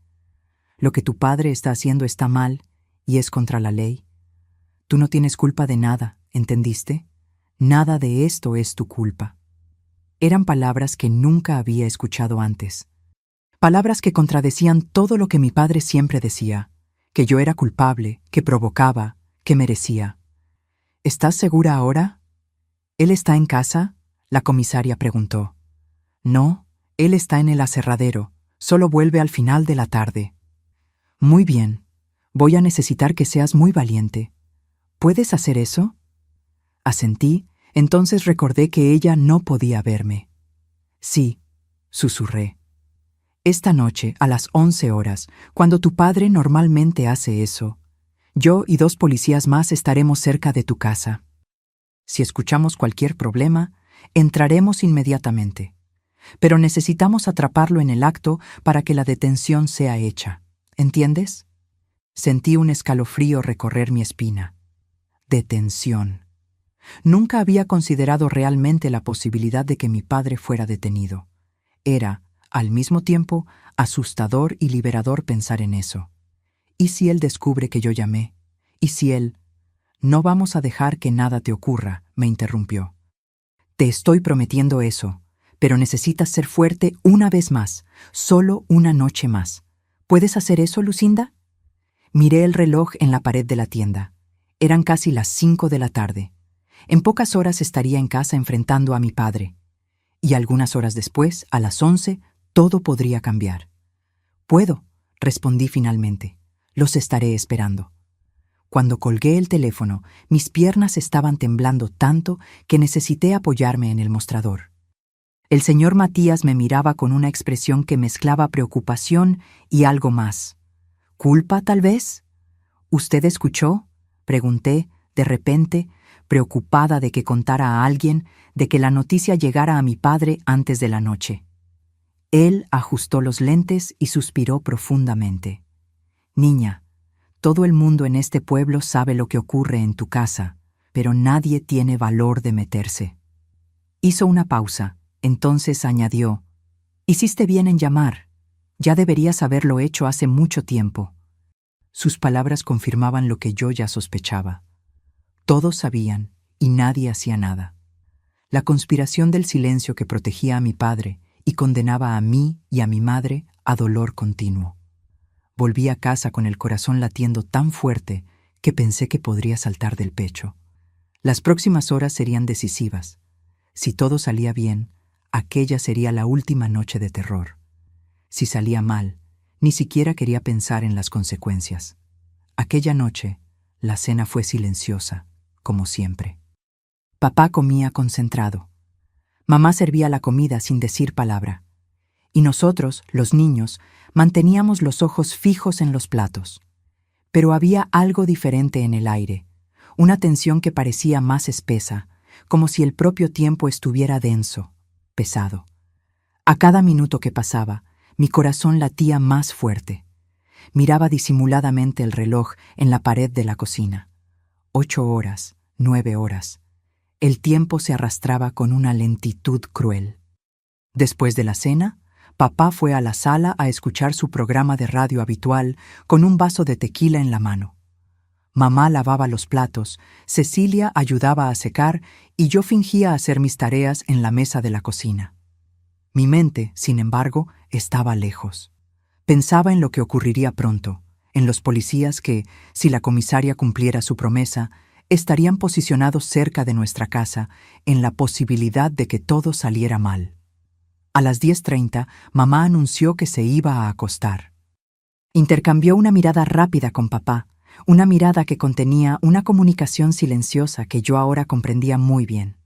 Lo que tu padre está haciendo está mal y es contra la ley. Tú no tienes culpa de nada, ¿entendiste? Nada de esto es tu culpa. Eran palabras que nunca había escuchado antes. Palabras que contradecían todo lo que mi padre siempre decía, que yo era culpable, que provocaba, que merecía. ¿Estás segura ahora? ¿Él está en casa?, la comisaria preguntó. No, él está en el aserradero, solo vuelve al final de la tarde. Muy bien, voy a necesitar que seas muy valiente. ¿Puedes hacer eso? Asentí, entonces recordé que ella no podía verme. Sí, susurré. Esta noche, a las 11 horas, cuando tu padre normalmente hace eso, yo y 2 policías más estaremos cerca de tu casa. Si escuchamos cualquier problema, entraremos inmediatamente. Pero necesitamos atraparlo en el acto para que la detención sea hecha. ¿Entiendes? Sentí un escalofrío recorrer mi espina. Detención. Nunca había considerado realmente la posibilidad de que mi padre fuera detenido. Era, al mismo tiempo, asustador y liberador pensar en eso. ¿Y si él descubre que yo llamé? ¿Y si él... No vamos a dejar que nada te ocurra, me interrumpió. Te estoy prometiendo eso, pero necesitas ser fuerte una vez más, solo una noche más. ¿Puedes hacer eso, Lucinda? Miré el reloj en la pared de la tienda. Eran casi las 5 de la tarde. En pocas horas estaría en casa enfrentando a mi padre. Y algunas horas después, a las 11, todo podría cambiar. Puedo, respondí finalmente. Los estaré esperando. Cuando colgué el teléfono, mis piernas estaban temblando tanto que necesité apoyarme en el mostrador. El señor Matías me miraba con una expresión que mezclaba preocupación y algo más. ¿Culpa, tal vez? ¿Usted escuchó?, pregunté, de repente, preocupada de que contara a alguien, de que la noticia llegara a mi padre antes de la noche. Él ajustó los lentes y suspiró profundamente. Niña, todo el mundo en este pueblo sabe lo que ocurre en tu casa, pero nadie tiene valor de meterse. Hizo una pausa, entonces añadió, hiciste bien en llamar. Ya deberías haberlo hecho hace mucho tiempo. Sus palabras confirmaban lo que yo ya sospechaba. Todos sabían y nadie hacía nada. La conspiración del silencio que protegía a mi padre y condenaba a mí y a mi madre a dolor continuo. Volví a casa con el corazón latiendo tan fuerte que pensé que podría saltar del pecho. Las próximas horas serían decisivas. Si todo salía bien, aquella sería la última noche de terror. Si salía mal, ni siquiera quería pensar en las consecuencias. Aquella noche, la cena fue silenciosa, como siempre. Papá comía concentrado. Mamá servía la comida sin decir palabra. Y nosotros, los niños, manteníamos los ojos fijos en los platos. Pero había algo diferente en el aire, una tensión que parecía más espesa, como si el propio tiempo estuviera denso, pesado. A cada minuto que pasaba, mi corazón latía más fuerte. Miraba disimuladamente el reloj en la pared de la cocina. 8 horas, 9 horas. El tiempo se arrastraba con una lentitud cruel. Después de la cena, papá fue a la sala a escuchar su programa de radio habitual con un vaso de tequila en la mano. Mamá lavaba los platos, Cecilia ayudaba a secar y yo fingía hacer mis tareas en la mesa de la cocina. Mi mente, sin embargo, estaba lejos. Pensaba en lo que ocurriría pronto, en los policías que, si la comisaria cumpliera su promesa, estarían posicionados cerca de nuestra casa, en la posibilidad de que todo saliera mal. A las 10:30, mamá anunció que se iba a acostar. Intercambió una mirada rápida con papá, una mirada que contenía una comunicación silenciosa que yo ahora comprendía muy bien.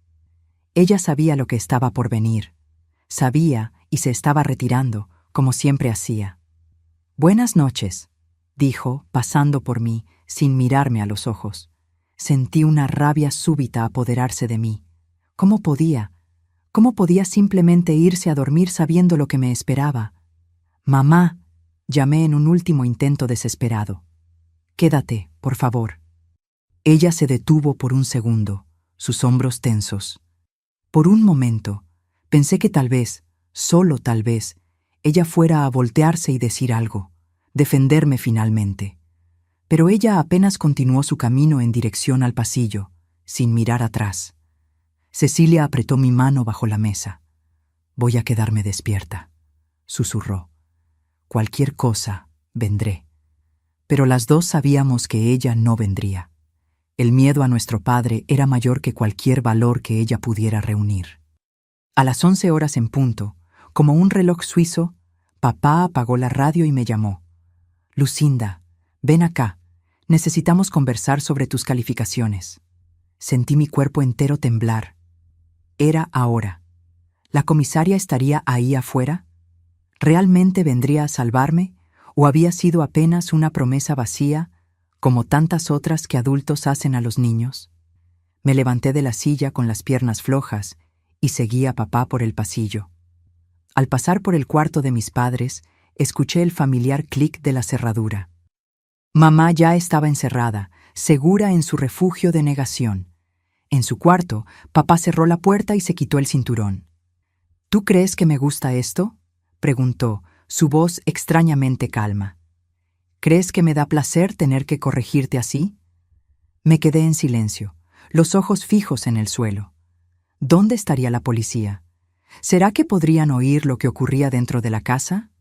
Ella sabía lo que estaba por venir. Sabía y se estaba retirando, como siempre hacía. «Buenas noches», dijo, pasando por mí, sin mirarme a los ojos. Sentí una rabia súbita apoderarse de mí. ¿Cómo podía? ¿Cómo podía simplemente irse a dormir sabiendo lo que me esperaba? «Mamá», llamé en un último intento desesperado. «Quédate, por favor». Ella se detuvo por un segundo, sus hombros tensos. Por un momento, pensé que tal vez, solo tal vez, ella fuera a voltearse y decir algo, defenderme finalmente. Pero ella apenas continuó su camino en dirección al pasillo, sin mirar atrás. Cecilia apretó mi mano bajo la mesa. «Voy a quedarme despierta», susurró. «Cualquier cosa, vendré». Pero las dos sabíamos que ella no vendría. El miedo a nuestro padre era mayor que cualquier valor que ella pudiera reunir. A las 11 horas en punto, como un reloj suizo, papá apagó la radio y me llamó. «Lucinda, ven acá. Necesitamos conversar sobre tus calificaciones». Sentí mi cuerpo entero temblar. Era ahora. ¿La comisaria estaría ahí afuera? ¿Realmente vendría a salvarme? ¿O había sido apenas una promesa vacía, como tantas otras que adultos hacen a los niños? Me levanté de la silla con las piernas flojas y seguí a papá por el pasillo. Al pasar por el cuarto de mis padres, escuché el familiar clic de la cerradura. Mamá ya estaba encerrada, segura en su refugio de negación. En su cuarto, papá cerró la puerta y se quitó el cinturón. «¿Tú crees que me gusta esto?», preguntó, su voz extrañamente calma. ¿Crees que me da placer tener que corregirte así? Me quedé en silencio, los ojos fijos en el suelo. ¿Dónde estaría la policía? ¿Será que podrían oír lo que ocurría dentro de la casa?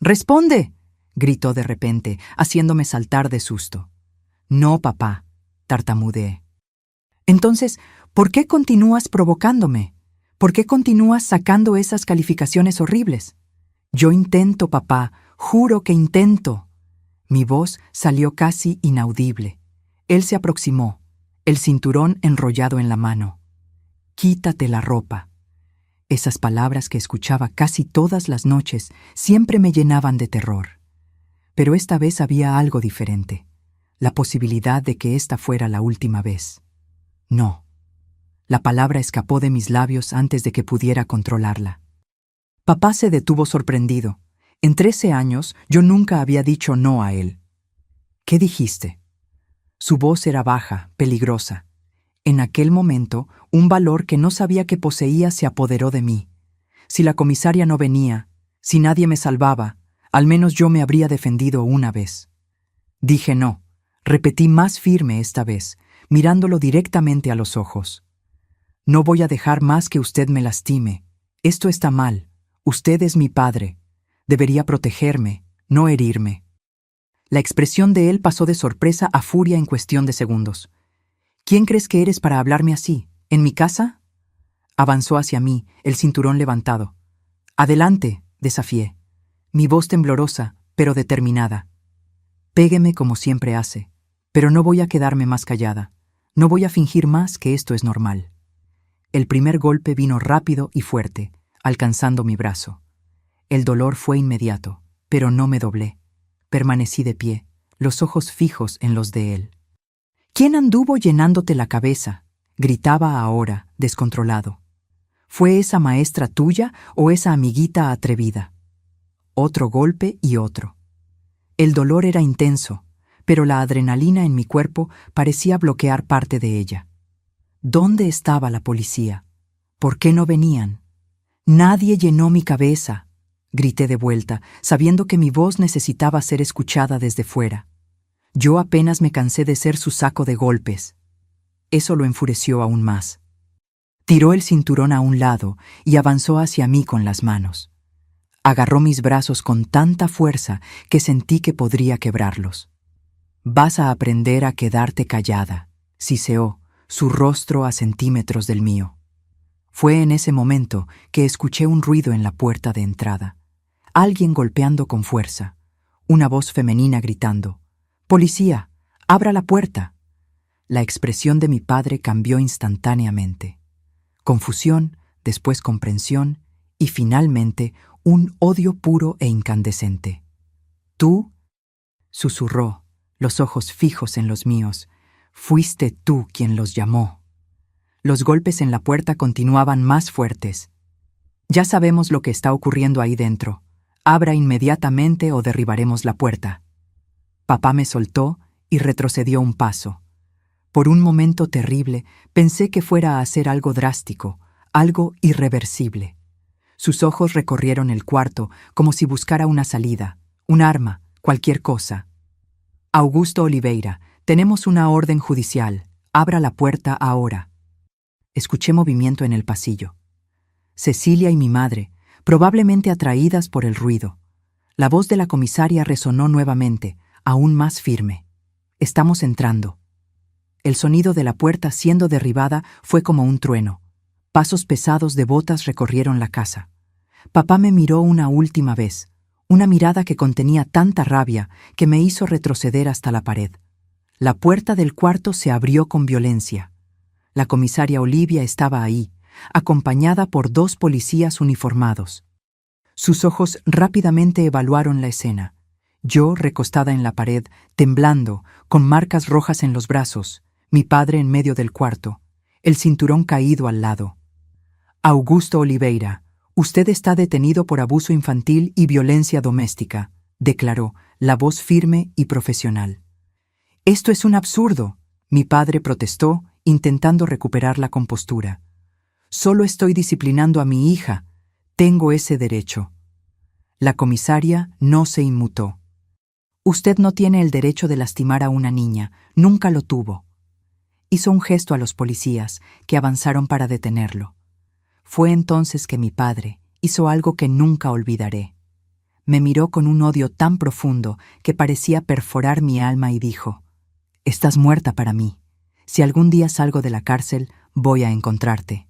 ¡Responde!, gritó de repente, haciéndome saltar de susto. No, papá, tartamudeé. Entonces, ¿por qué continúas provocándome? ¿Por qué continúas sacando esas calificaciones horribles? Yo intento, papá, juro que intento. Mi voz salió casi inaudible. Él se aproximó, el cinturón enrollado en la mano. Quítate la ropa. Esas palabras que escuchaba casi todas las noches siempre me llenaban de terror. Pero esta vez había algo diferente, la posibilidad de que esta fuera la última vez. No. La palabra escapó de mis labios antes de que pudiera controlarla. Papá se detuvo sorprendido. En 13 años yo nunca había dicho no a él. ¿Qué dijiste? Su voz era baja, peligrosa. En aquel momento, un valor que no sabía que poseía se apoderó de mí. Si la comisaria no venía, si nadie me salvaba, al menos yo me habría defendido una vez. Dije no. Repetí más firme esta vez, mirándolo directamente a los ojos. No voy a dejar más que usted me lastime. Esto está mal. Usted es mi padre. Debería protegerme, no herirme. La expresión de él pasó de sorpresa a furia en cuestión de segundos. ¿Quién crees que eres para hablarme así? ¿En mi casa? Avanzó hacia mí, el cinturón levantado. Adelante, desafié. Mi voz temblorosa, pero determinada. Pégueme como siempre hace, pero no voy a quedarme más callada. No voy a fingir más que esto es normal. El primer golpe vino rápido y fuerte, alcanzando mi brazo. El dolor fue inmediato, pero no me doblé. Permanecí de pie, los ojos fijos en los de él. ¿Quién anduvo llenándote la cabeza?, gritaba ahora, descontrolado. ¿Fue esa maestra tuya o esa amiguita atrevida? Otro golpe y otro. El dolor era intenso, pero la adrenalina en mi cuerpo parecía bloquear parte de ella. ¿Dónde estaba la policía? ¿Por qué no venían? Nadie llenó mi cabeza, grité de vuelta, sabiendo que mi voz necesitaba ser escuchada desde fuera. Yo apenas me cansé de ser su saco de golpes. Eso lo enfureció aún más. Tiró el cinturón a un lado y avanzó hacia mí con las manos. Agarró mis brazos con tanta fuerza que sentí que podría quebrarlos. Vas a aprender a quedarte callada, siseó, su rostro a centímetros del mío. Fue en ese momento que escuché un ruido en la puerta de entrada. Alguien golpeando con fuerza. Una voz femenina gritando: «¡Policía! ¡Abra la puerta!». La expresión de mi padre cambió instantáneamente. Confusión, después comprensión y finalmente un odio puro e incandescente. «¿Tú?», susurró, los ojos fijos en los míos. «Fuiste tú quien los llamó». Los golpes en la puerta continuaban más fuertes. «Ya sabemos lo que está ocurriendo ahí dentro. Abra inmediatamente o derribaremos la puerta». Papá me soltó y retrocedió un paso. Por un momento terrible pensé que fuera a hacer algo drástico, algo irreversible. Sus ojos recorrieron el cuarto como si buscara una salida, un arma, cualquier cosa. «Augusto Oliveira, tenemos una orden judicial. Abra la puerta ahora». Escuché movimiento en el pasillo. Cecilia y mi madre, probablemente atraídas por el ruido. La voz de la comisaria resonó nuevamente, aún más firme. «Estamos entrando». El sonido de la puerta siendo derribada fue como un trueno. Pasos pesados de botas recorrieron la casa. Papá me miró una última vez, una mirada que contenía tanta rabia que me hizo retroceder hasta la pared. La puerta del cuarto se abrió con violencia. La comisaria Olivia estaba ahí, acompañada por 2 policías uniformados. Sus ojos rápidamente evaluaron la escena. Yo, recostada en la pared, temblando, con marcas rojas en los brazos, mi padre en medio del cuarto, el cinturón caído al lado. «Augusto Oliveira, usted está detenido por abuso infantil y violencia doméstica», declaró, la voz firme y profesional. «Esto es un absurdo», mi padre protestó, intentando recuperar la compostura. «Solo estoy disciplinando a mi hija. Tengo ese derecho». La comisaria no se inmutó. Usted no tiene el derecho de lastimar a una niña, nunca lo tuvo. Hizo un gesto a los policías, que avanzaron para detenerlo. Fue entonces que mi padre hizo algo que nunca olvidaré. Me miró con un odio tan profundo que parecía perforar mi alma y dijo: «Estás muerta para mí. Si algún día salgo de la cárcel, voy a encontrarte».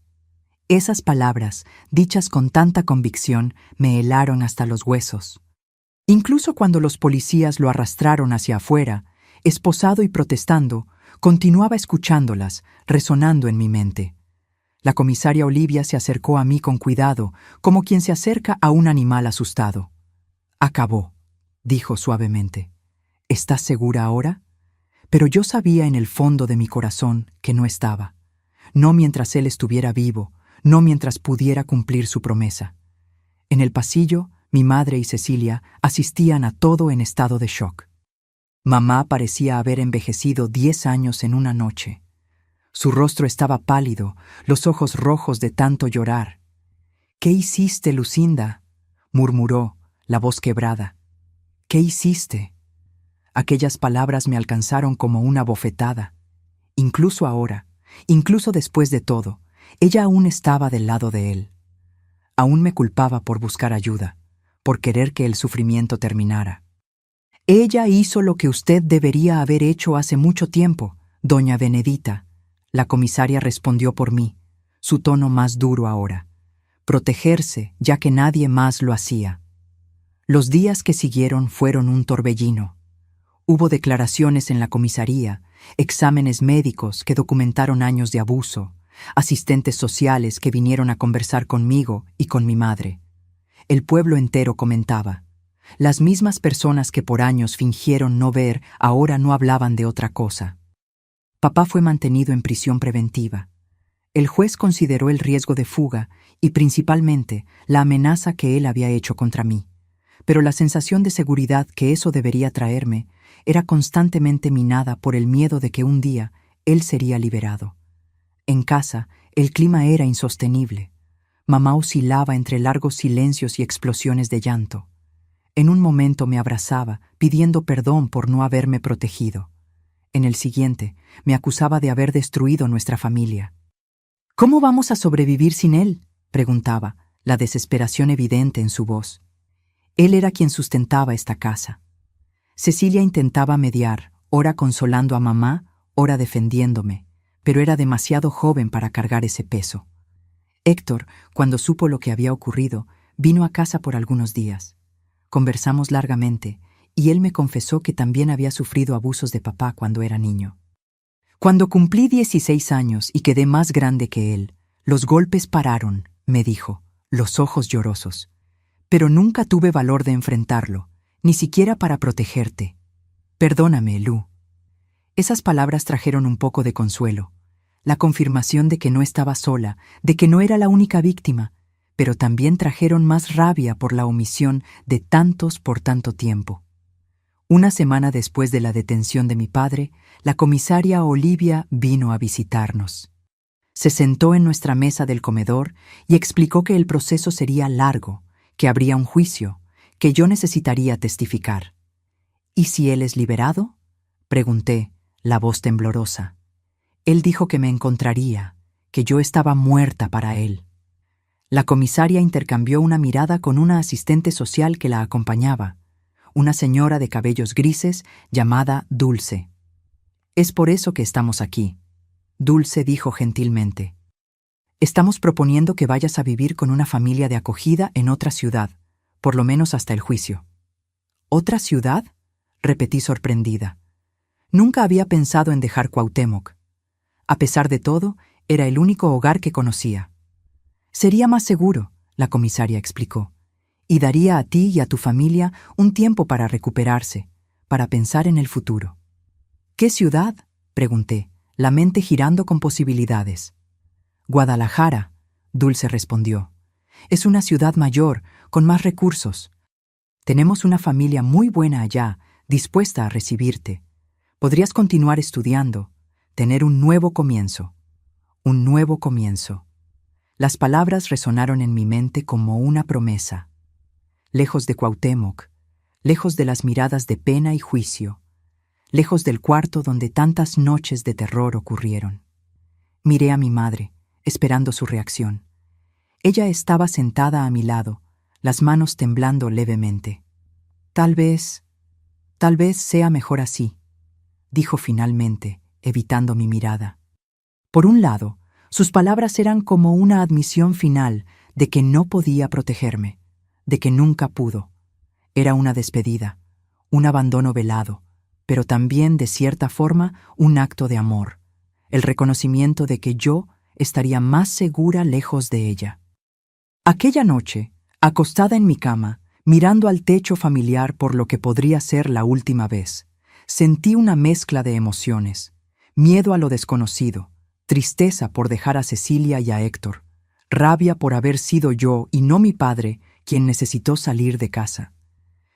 Esas palabras, dichas con tanta convicción, me helaron hasta los huesos. Incluso cuando los policías lo arrastraron hacia afuera, esposado y protestando, continuaba escuchándolas, resonando en mi mente. La comisaria Olivia se acercó a mí con cuidado, como quien se acerca a un animal asustado. «Acabó», dijo suavemente. «¿Estás segura ahora?» Pero yo sabía en el fondo de mi corazón que no estaba. No mientras él estuviera vivo, no mientras pudiera cumplir su promesa. En el pasillo, mi madre y Cecilia asistían a todo en estado de shock. Mamá parecía haber envejecido 10 años en una noche. Su rostro estaba pálido, los ojos rojos de tanto llorar. «¿Qué hiciste, Lucinda?», murmuró, la voz quebrada. «¿Qué hiciste?». Aquellas palabras me alcanzaron como una bofetada. Incluso ahora, incluso después de todo, ella aún estaba del lado de él. Aún me culpaba por buscar ayuda, por querer que el sufrimiento terminara. «Ella hizo lo que usted debería haber hecho hace mucho tiempo, doña Benedita», la comisaria respondió por mí, su tono más duro ahora. «Protegerse, ya que nadie más lo hacía». Los días que siguieron fueron un torbellino. Hubo declaraciones en la comisaría, exámenes médicos que documentaron años de abuso, asistentes sociales que vinieron a conversar conmigo y con mi madre. El pueblo entero comentaba. Las mismas personas que por años fingieron no ver ahora no hablaban de otra cosa. Papá fue mantenido en prisión preventiva. El juez consideró el riesgo de fuga y principalmente la amenaza que él había hecho contra mí. Pero la sensación de seguridad que eso debería traerme era constantemente minada por el miedo de que un día él sería liberado. En casa, el clima era insostenible. Mamá oscilaba entre largos silencios y explosiones de llanto. En un momento me abrazaba, pidiendo perdón por no haberme protegido. En el siguiente, me acusaba de haber destruido nuestra familia. «¿Cómo vamos a sobrevivir sin él?», preguntaba, la desesperación evidente en su voz. Él era quien sustentaba esta casa. Cecilia intentaba mediar, ora consolando a mamá, ora defendiéndome, pero era demasiado joven para cargar ese peso. Héctor, cuando supo lo que había ocurrido, vino a casa por algunos días. Conversamos largamente, y él me confesó que también había sufrido abusos de papá cuando era niño. «Cuando cumplí 16 años y quedé más grande que él, los golpes pararon», me dijo, los ojos llorosos. «Pero nunca tuve valor de enfrentarlo, ni siquiera para protegerte. Perdóname, Lu». Esas palabras trajeron un poco de consuelo, la confirmación de que no estaba sola, de que no era la única víctima, pero también trajeron más rabia por la omisión de tantos por tanto tiempo. Una semana después de la detención de mi padre, la comisaria Olivia vino a visitarnos. Se sentó en nuestra mesa del comedor y explicó que el proceso sería largo, que habría un juicio, que yo necesitaría testificar. «¿Y si él es liberado?», pregunté, la voz temblorosa. Él dijo que me encontraría, que yo estaba muerta para él. La comisaria intercambió una mirada con una asistente social que la acompañaba, una señora de cabellos grises llamada Dulce. «Es por eso que estamos aquí», Dulce dijo gentilmente. «Estamos proponiendo que vayas a vivir con una familia de acogida en otra ciudad, por lo menos hasta el juicio». «¿Otra ciudad?», repetí sorprendida. Nunca había pensado en dejar Cuauhtémoc. A pesar de todo, era el único hogar que conocía. «Sería más seguro», la comisaria explicó, «y daría a ti y a tu familia un tiempo para recuperarse, para pensar en el futuro». «¿Qué ciudad?», pregunté, la mente girando con posibilidades. «Guadalajara», Dulce respondió. «Es una ciudad mayor, con más recursos. Tenemos una familia muy buena allá, dispuesta a recibirte. Podrías continuar estudiando, tener un nuevo comienzo». Un nuevo comienzo. Las palabras resonaron en mi mente como una promesa. Lejos de Cuauhtémoc, lejos de las miradas de pena y juicio, lejos del cuarto donde tantas noches de terror ocurrieron. Miré a mi madre, esperando su reacción. Ella estaba sentada a mi lado, las manos temblando levemente. Tal vez sea mejor así, dijo finalmente, evitando mi mirada. Por un lado, sus palabras eran como una admisión final de que no podía protegerme, de que nunca pudo. Era una despedida, un abandono velado, pero también, de cierta forma, un acto de amor, el reconocimiento de que yo estaría más segura lejos de ella. Aquella noche, acostada en mi cama, mirando al techo familiar por lo que podría ser la última vez, sentí una mezcla de emociones: miedo a lo desconocido, tristeza por dejar a Cecilia y a Héctor, rabia por haber sido yo y no mi padre quien necesitó salir de casa.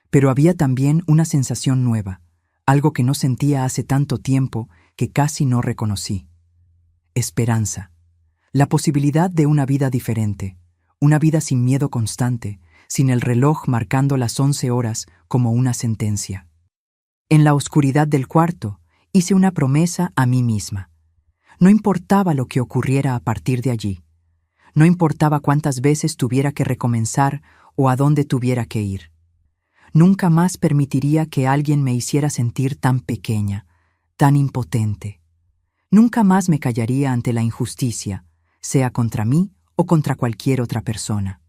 Pero había también una sensación nueva, algo que no sentía hace tanto tiempo que casi no reconocí. Esperanza. La posibilidad de una vida diferente, una vida sin miedo constante, sin el reloj marcando las 11 horas como una sentencia. En la oscuridad del cuarto, hice una promesa a mí misma. No importaba lo que ocurriera a partir de allí. No importaba cuántas veces tuviera que recomenzar o a dónde tuviera que ir. Nunca más permitiría que alguien me hiciera sentir tan pequeña, tan impotente. Nunca más me callaría ante la injusticia, sea contra mí o contra cualquier otra persona.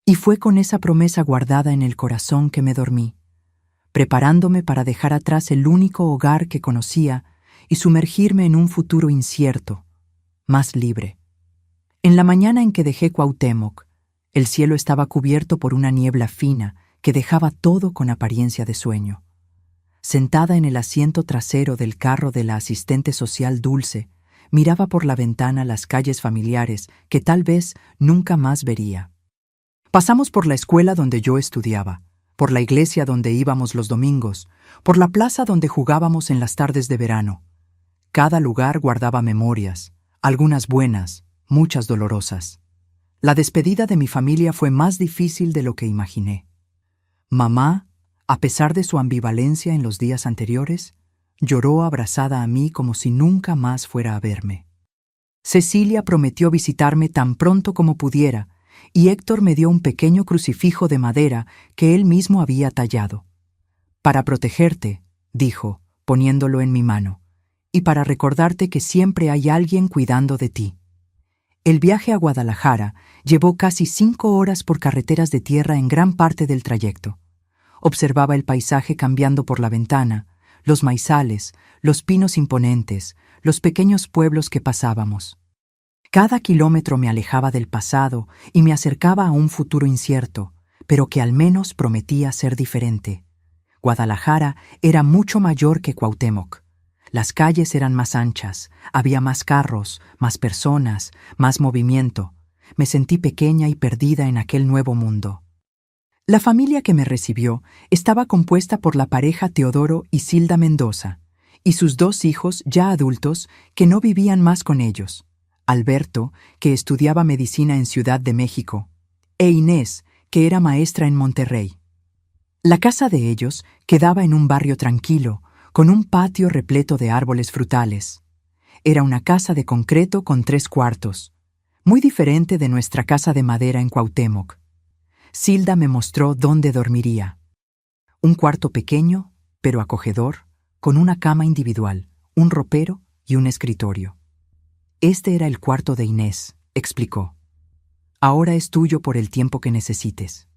Y fue con esa promesa guardada en el corazón que me dormí, preparándome para dejar atrás el único hogar que conocía y sumergirme en un futuro incierto, más libre. En la mañana en que dejé Cuauhtémoc, el cielo estaba cubierto por una niebla fina que dejaba todo con apariencia de sueño. Sentada en el asiento trasero del carro de la asistente social Dulce, miraba por la ventana las calles familiares que tal vez nunca más vería. Pasamos por la escuela donde yo estudiaba, por la iglesia donde íbamos los domingos, por la plaza donde jugábamos en las tardes de verano. Cada lugar guardaba memorias, algunas buenas, muchas dolorosas. La despedida de mi familia fue más difícil de lo que imaginé. Mamá, a pesar de su ambivalencia en los días anteriores, lloró abrazada a mí como si nunca más fuera a verme. Cecilia prometió visitarme tan pronto como pudiera, y Héctor me dio un pequeño crucifijo de madera que él mismo había tallado. Para protegerte, dijo, poniéndolo en mi mano, y para recordarte que siempre hay alguien cuidando de ti. El viaje a Guadalajara llevó casi 5 horas por carreteras de tierra en gran parte del trayecto. Observaba el paisaje cambiando por la ventana, los maizales, los pinos imponentes, los pequeños pueblos que pasábamos. Cada kilómetro me alejaba del pasado y me acercaba a un futuro incierto, pero que al menos prometía ser diferente. Guadalajara era mucho mayor que Cuauhtémoc. Las calles eran más anchas, había más carros, más personas, más movimiento. Me sentí pequeña y perdida en aquel nuevo mundo. La familia que me recibió estaba compuesta por la pareja Teodoro y Silda Mendoza, y sus 2 hijos ya adultos que no vivían más con ellos: Alberto, que estudiaba medicina en Ciudad de México, e Inés, que era maestra en Monterrey. La casa de ellos quedaba en un barrio tranquilo, con un patio repleto de árboles frutales. Era una casa de concreto con 3 cuartos, muy diferente de nuestra casa de madera en Cuauhtémoc. Silda me mostró dónde dormiría. Un cuarto pequeño, pero acogedor, con una cama individual, un ropero y un escritorio. Este era el cuarto de Inés, explicó. Ahora es tuyo por el tiempo que necesites.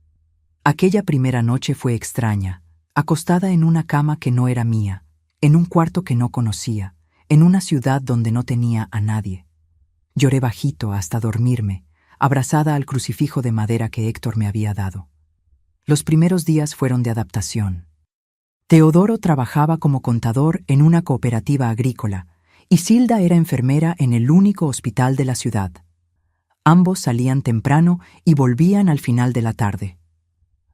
Aquella primera noche fue extraña, acostada en una cama que no era mía, en un cuarto que no conocía, en una ciudad donde no tenía a nadie. Lloré bajito hasta dormirme, abrazada al crucifijo de madera que Héctor me había dado. Los primeros días fueron de adaptación. Teodoro trabajaba como contador en una cooperativa agrícola y Silda era enfermera en el único hospital de la ciudad. Ambos salían temprano y volvían al final de la tarde.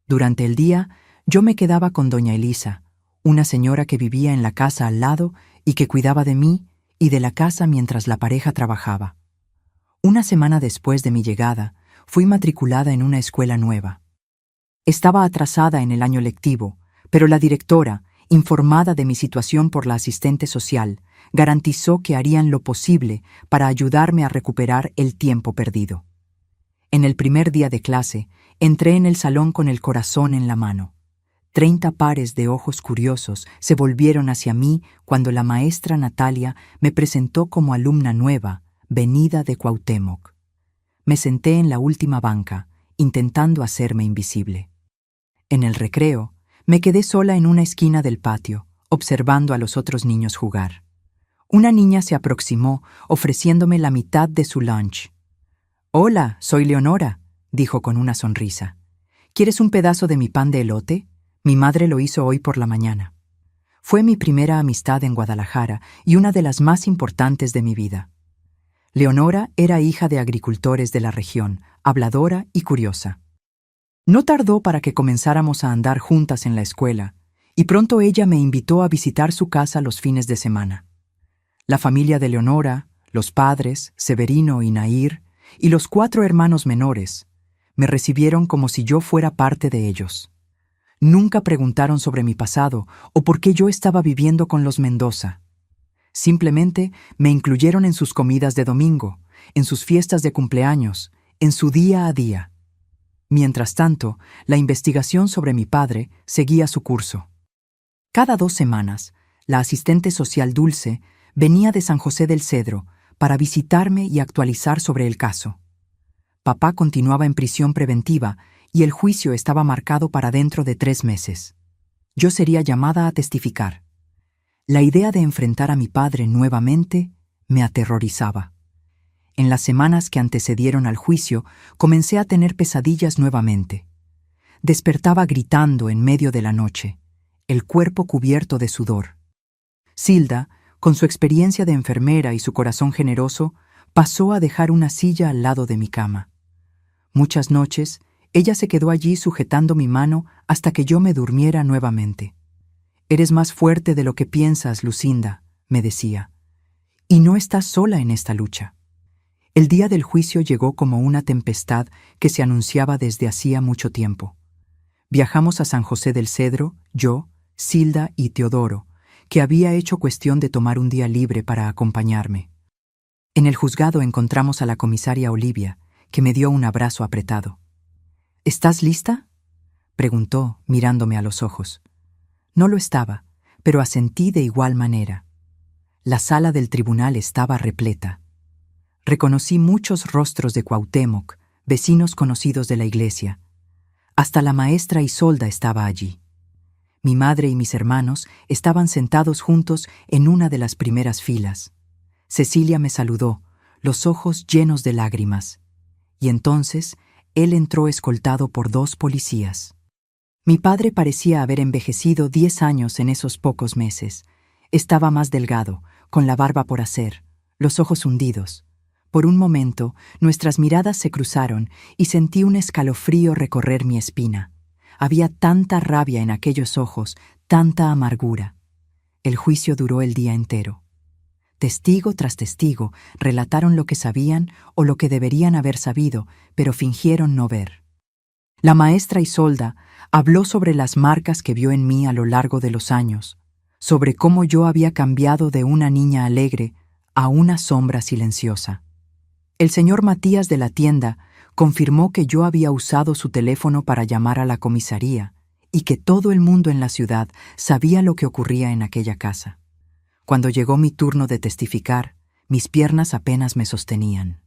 Durante el día, yo me quedaba con doña Elisa, una señora que vivía en la casa al lado y que cuidaba de mí y de la casa mientras la pareja trabajaba. Una semana después de mi llegada, fui matriculada en una escuela nueva. Estaba atrasada en el año lectivo, Pero la directora, informada de mi situación por la asistente social, garantizó que harían lo posible para ayudarme a recuperar el tiempo perdido. En el primer día de clase, entré en el salón con el corazón en la mano. 30 pares de ojos curiosos se volvieron hacia mí cuando la maestra Natalia me presentó como alumna nueva, venida de Cuauhtémoc. Me senté en la última banca, intentando hacerme invisible. En el recreo, me quedé sola en una esquina del patio, observando a los otros niños jugar. Una niña se aproximó, ofreciéndome la mitad de su lunch. «Hola, soy Leonora», dijo con una sonrisa. «¿Quieres un pedazo de mi pan de elote? Mi madre lo hizo hoy por la mañana». Fue mi primera amistad en Guadalajara y una de las más importantes de mi vida. Leonora era hija de agricultores de la región, habladora y curiosa. No tardó para que comenzáramos a andar juntas en la escuela, y pronto ella me invitó a visitar su casa los fines de semana. La familia de Leonora, los padres, Severino y Nair, y los 4 hermanos menores, me recibieron como si yo fuera parte de ellos. Nunca preguntaron sobre mi pasado o por qué yo estaba viviendo con los Mendoza. Simplemente me incluyeron en sus comidas de domingo, en sus fiestas de cumpleaños, en su día a día. Mientras tanto, la investigación sobre mi padre seguía su curso. Cada 2 semanas, la asistente social Dulce venía de San José del Cedro para visitarme y actualizar sobre el caso. Papá continuaba en prisión preventiva y el juicio estaba marcado para dentro de 3 meses. Yo sería llamada a testificar. La idea de enfrentar a mi padre nuevamente me aterrorizaba. En las semanas que antecedieron al juicio, comencé a tener pesadillas nuevamente. Despertaba gritando en medio de la noche, el cuerpo cubierto de sudor. Silda, con su experiencia de enfermera y su corazón generoso, pasó a dejar una silla al lado de mi cama. Muchas noches, ella se quedó allí sujetando mi mano hasta que yo me durmiera nuevamente. «Eres más fuerte de lo que piensas, Lucinda», me decía, «y no estás sola en esta lucha». El día del juicio llegó como una tempestad que se anunciaba desde hacía mucho tiempo. Viajamos a San José del Cedro, yo, Silda y Teodoro, que había hecho cuestión de tomar un día libre para acompañarme. En el juzgado encontramos a la comisaria Olivia, que me dio un abrazo apretado. «¿Estás lista?», preguntó, mirándome a los ojos. No lo estaba, pero asentí de igual manera. La sala del tribunal estaba repleta. Reconocí muchos rostros de Cuauhtémoc, vecinos conocidos de la iglesia. Hasta la maestra Isolda estaba allí. Mi madre y mis hermanos estaban sentados juntos en una de las primeras filas. Cecilia me saludó, los ojos llenos de lágrimas. Y entonces él entró escoltado por 2 policías. Mi padre parecía haber envejecido 10 años en esos pocos meses. Estaba más delgado, con la barba por hacer, los ojos hundidos. Por un momento, nuestras miradas se cruzaron y sentí un escalofrío recorrer mi espina. Había tanta rabia en aquellos ojos, tanta amargura. El juicio duró el día entero. Testigo tras testigo relataron lo que sabían o lo que deberían haber sabido, pero fingieron no ver. La maestra Isolda habló sobre las marcas que vio en mí a lo largo de los años, sobre cómo yo había cambiado de una niña alegre a una sombra silenciosa. El señor Matías de la tienda confirmó que yo había usado su teléfono para llamar a la comisaría y que todo el mundo en la ciudad sabía lo que ocurría en aquella casa. Cuando llegó mi turno de testificar, mis piernas apenas me sostenían.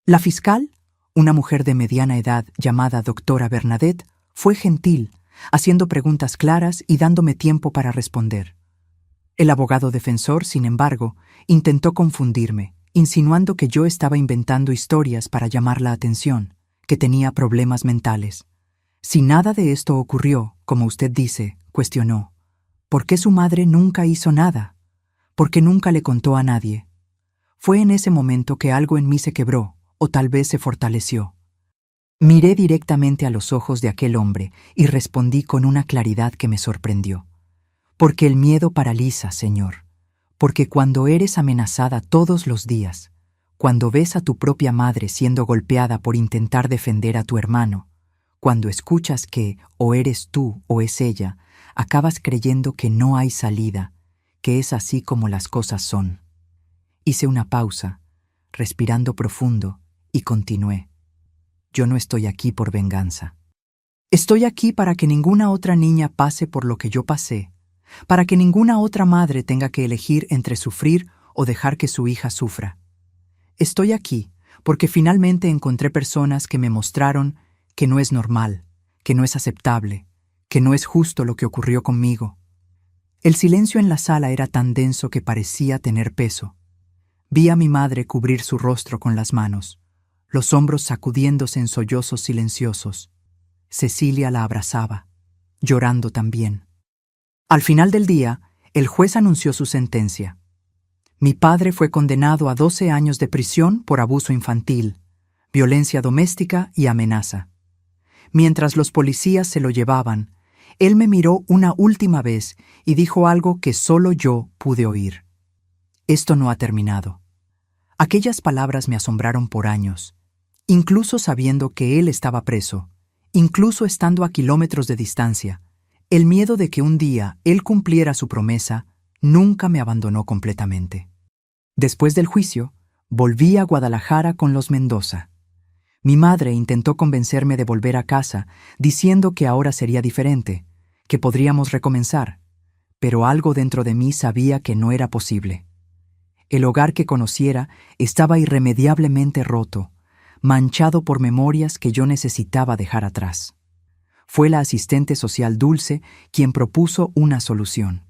La fiscal, una mujer de mediana edad llamada doctora Bernadette, fue gentil, haciendo preguntas claras y dándome tiempo para responder. El abogado defensor, sin embargo, intentó confundirme, insinuando que yo estaba inventando historias para llamar la atención, que tenía problemas mentales. Si nada de esto ocurrió, como usted dice, cuestionó, ¿por qué su madre nunca hizo nada? ¿Por qué nunca le contó a nadie? Fue en ese momento que algo en mí se quebró, o tal vez se fortaleció. Miré directamente a los ojos de aquel hombre y respondí con una claridad que me sorprendió. Porque el miedo paraliza, señor. Porque cuando eres amenazada todos los días, cuando ves a tu propia madre siendo golpeada por intentar defender a tu hermano, cuando escuchas que o eres tú o es ella, acabas creyendo que no hay salida, que es así como las cosas son. Hice una pausa, respirando profundo, y continué. Yo no estoy aquí por venganza. Estoy aquí para que ninguna otra niña pase por lo que yo pasé, para que ninguna otra madre tenga que elegir entre sufrir o dejar que su hija sufra. Estoy aquí porque finalmente encontré personas que me mostraron que no es normal, que no es aceptable, que no es justo lo que ocurrió conmigo. El silencio en la sala era tan denso que parecía tener peso. Vi a mi madre cubrir su rostro con las manos, los hombros sacudiéndose en sollozos silenciosos. Cecilia la abrazaba, llorando también. Al final del día, el juez anunció su sentencia. Mi padre fue condenado a 12 años de prisión por abuso infantil, violencia doméstica y amenaza. Mientras los policías se lo llevaban, él me miró una última vez y dijo algo que solo yo pude oír. Esto no ha terminado. Aquellas palabras me asombraron por años, incluso sabiendo que él estaba preso, incluso estando a kilómetros de distancia. El miedo de que un día él cumpliera su promesa nunca me abandonó completamente. Después del juicio, volví a Guadalajara con los Mendoza. Mi madre intentó convencerme de volver a casa, diciendo que ahora sería diferente, que podríamos recomenzar, pero algo dentro de mí sabía que no era posible. El hogar que conociera estaba irremediablemente roto, manchado por memorias que yo necesitaba dejar atrás. Fue la asistente social Dulce quien propuso una solución.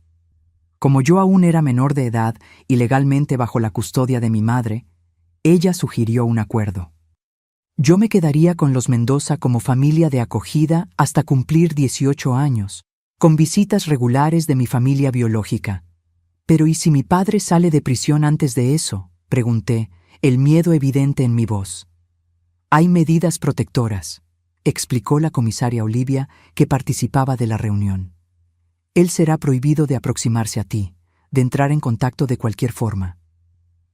Como yo aún era menor de edad y legalmente bajo la custodia de mi madre, ella sugirió un acuerdo. Yo me quedaría con los Mendoza como familia de acogida hasta cumplir 18 años, con visitas regulares de mi familia biológica. «¿Pero y si mi padre sale de prisión antes de eso?», pregunté, el miedo evidente en mi voz. «Hay medidas protectoras», explicó la comisaria Olivia, que participaba de la reunión. «Él será prohibido de aproximarse a ti, de entrar en contacto de cualquier forma.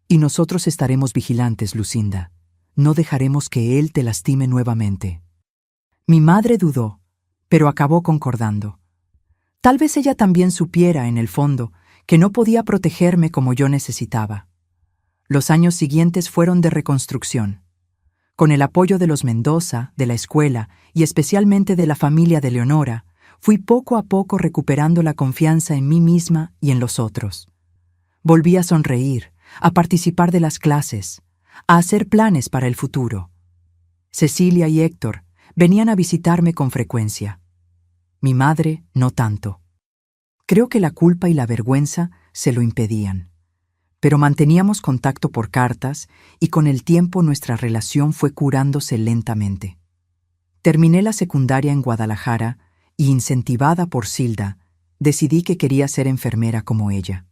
Y nosotros estaremos vigilantes, Lucinda. No dejaremos que él te lastime nuevamente». Mi madre dudó, pero acabó concordando. Tal vez ella también supiera, en el fondo, que no podía protegerme como yo necesitaba. Los años siguientes fueron de reconstrucción. Con el apoyo de los Mendoza, de la escuela y especialmente de la familia de Leonora, fui poco a poco recuperando la confianza en mí misma y en los otros. Volví a sonreír, a participar de las clases, a hacer planes para el futuro. Cecilia y Héctor venían a visitarme con frecuencia. Mi madre no tanto. Creo que la culpa y la vergüenza se lo impedían. Pero manteníamos contacto por cartas y con el tiempo nuestra relación fue curándose lentamente. Terminé la secundaria en Guadalajara y, incentivada por Silda, decidí que quería ser enfermera como ella.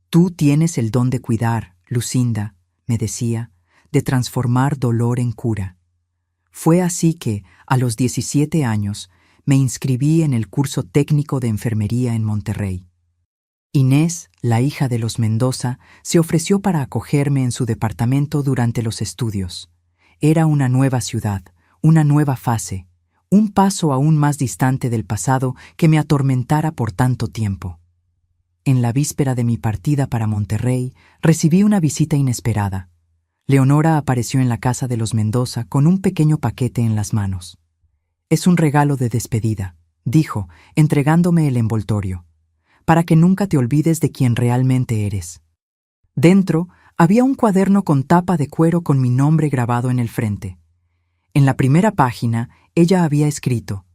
«Tú tienes el don de cuidar, Lucinda», me decía, «de transformar dolor en cura». Fue así que, a los 17 años, me inscribí en el curso técnico de enfermería en Monterrey. Inés, la hija de los Mendoza, se ofreció para acogerme en su departamento durante los estudios. Era una nueva ciudad, una nueva fase, un paso aún más distante del pasado que me atormentara por tanto tiempo. En la víspera de mi partida para Monterrey, recibí una visita inesperada. Leonora apareció en la casa de los Mendoza con un pequeño paquete en las manos. «Es un regalo de despedida», dijo, entregándome el envoltorio, «para que nunca te olvides de quién realmente eres». Dentro había un cuaderno con tapa de cuero con mi nombre grabado en el frente. En la primera página, ella había escrito: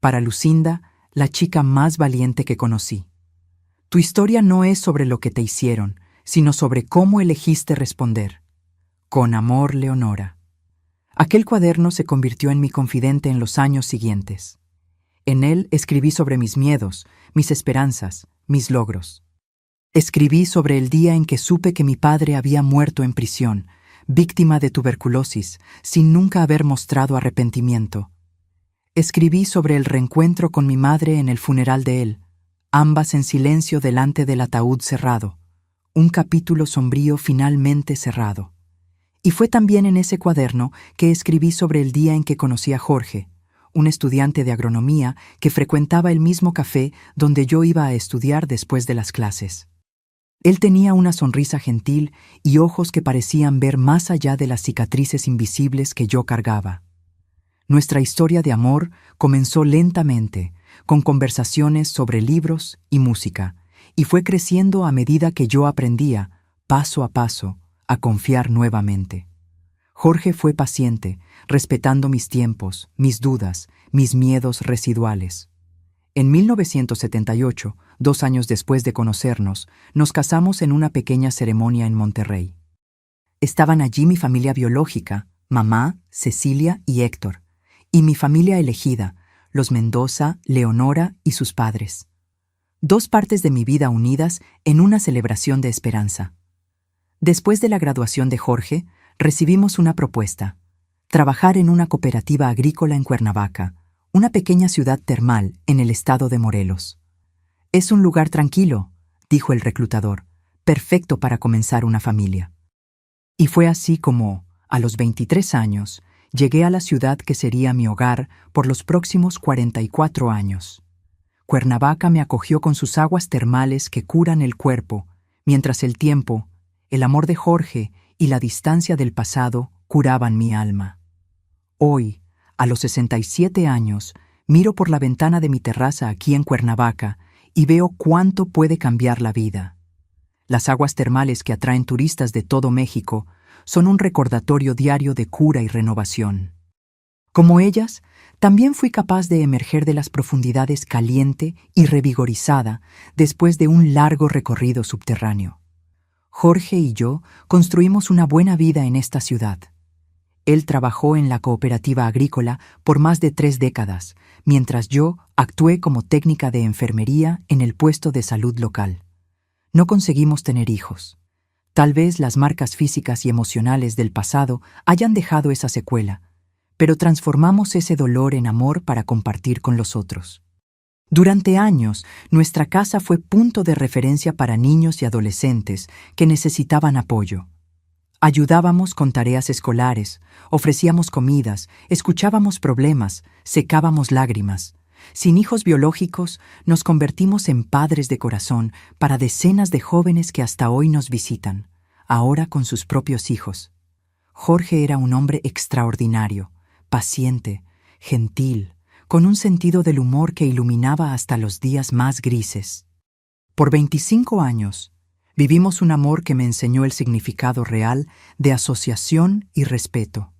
«Para Lucinda, la chica más valiente que conocí. Tu historia no es sobre lo que te hicieron, sino sobre cómo elegiste responder. Con amor, Leonora». Aquel cuaderno se convirtió en mi confidente en los años siguientes. En él escribí sobre mis miedos, mis esperanzas, mis logros. Escribí sobre el día en que supe que mi padre había muerto en prisión, víctima de tuberculosis, sin nunca haber mostrado arrepentimiento. Escribí sobre el reencuentro con mi madre en el funeral de él, ambas en silencio delante del ataúd cerrado, un capítulo sombrío finalmente cerrado. Y fue también en ese cuaderno que escribí sobre el día en que conocí a Jorge, un estudiante de agronomía que frecuentaba el mismo café donde yo iba a estudiar después de las clases. Él tenía una sonrisa gentil y ojos que parecían ver más allá de las cicatrices invisibles que yo cargaba. Nuestra historia de amor comenzó lentamente, con conversaciones sobre libros y música, y fue creciendo a medida que yo aprendía, paso a paso, a confiar nuevamente. Jorge fue paciente, respetando mis tiempos, mis dudas, mis miedos residuales. En 1978, 2 años después de conocernos, nos casamos en una pequeña ceremonia en Monterrey. Estaban allí mi familia biológica, mamá, Cecilia y Héctor, y mi familia elegida, los Mendoza, Leonora y sus padres. 2 partes de mi vida unidas en una celebración de esperanza. Después de la graduación de Jorge, recibimos una propuesta: trabajar en una cooperativa agrícola en Cuernavaca, una pequeña ciudad termal en el estado de Morelos. «Es un lugar tranquilo», dijo el reclutador, «perfecto para comenzar una familia». Y fue así como, a los 23 años, llegué a la ciudad que sería mi hogar por los próximos 44 años. Cuernavaca me acogió con sus aguas termales que curan el cuerpo, mientras el tiempo, el amor de Jorge y la distancia del pasado curaban mi alma. Hoy, a los 67 años, miro por la ventana de mi terraza aquí en Cuernavaca y veo cuánto puede cambiar la vida. Las aguas termales que atraen turistas de todo México son un recordatorio diario de cura y renovación. Como ellas, también fui capaz de emerger de las profundidades caliente y revigorizada después de un largo recorrido subterráneo. Jorge y yo construimos una buena vida en esta ciudad. Él trabajó en la cooperativa agrícola por más de 3 décadas, mientras yo actué como técnica de enfermería en el puesto de salud local. No conseguimos tener hijos. Tal vez las marcas físicas y emocionales del pasado hayan dejado esa secuela, pero transformamos ese dolor en amor para compartir con los otros. Durante años, nuestra casa fue punto de referencia para niños y adolescentes que necesitaban apoyo. Ayudábamos con tareas escolares, ofrecíamos comidas, escuchábamos problemas, secábamos lágrimas. Sin hijos biológicos, nos convertimos en padres de corazón para decenas de jóvenes que hasta hoy nos visitan, ahora con sus propios hijos. Jorge era un hombre extraordinario, paciente, gentil, con un sentido del humor que iluminaba hasta los días más grises. Por 25 años, vivimos un amor que me enseñó el significado real de asociación y respeto.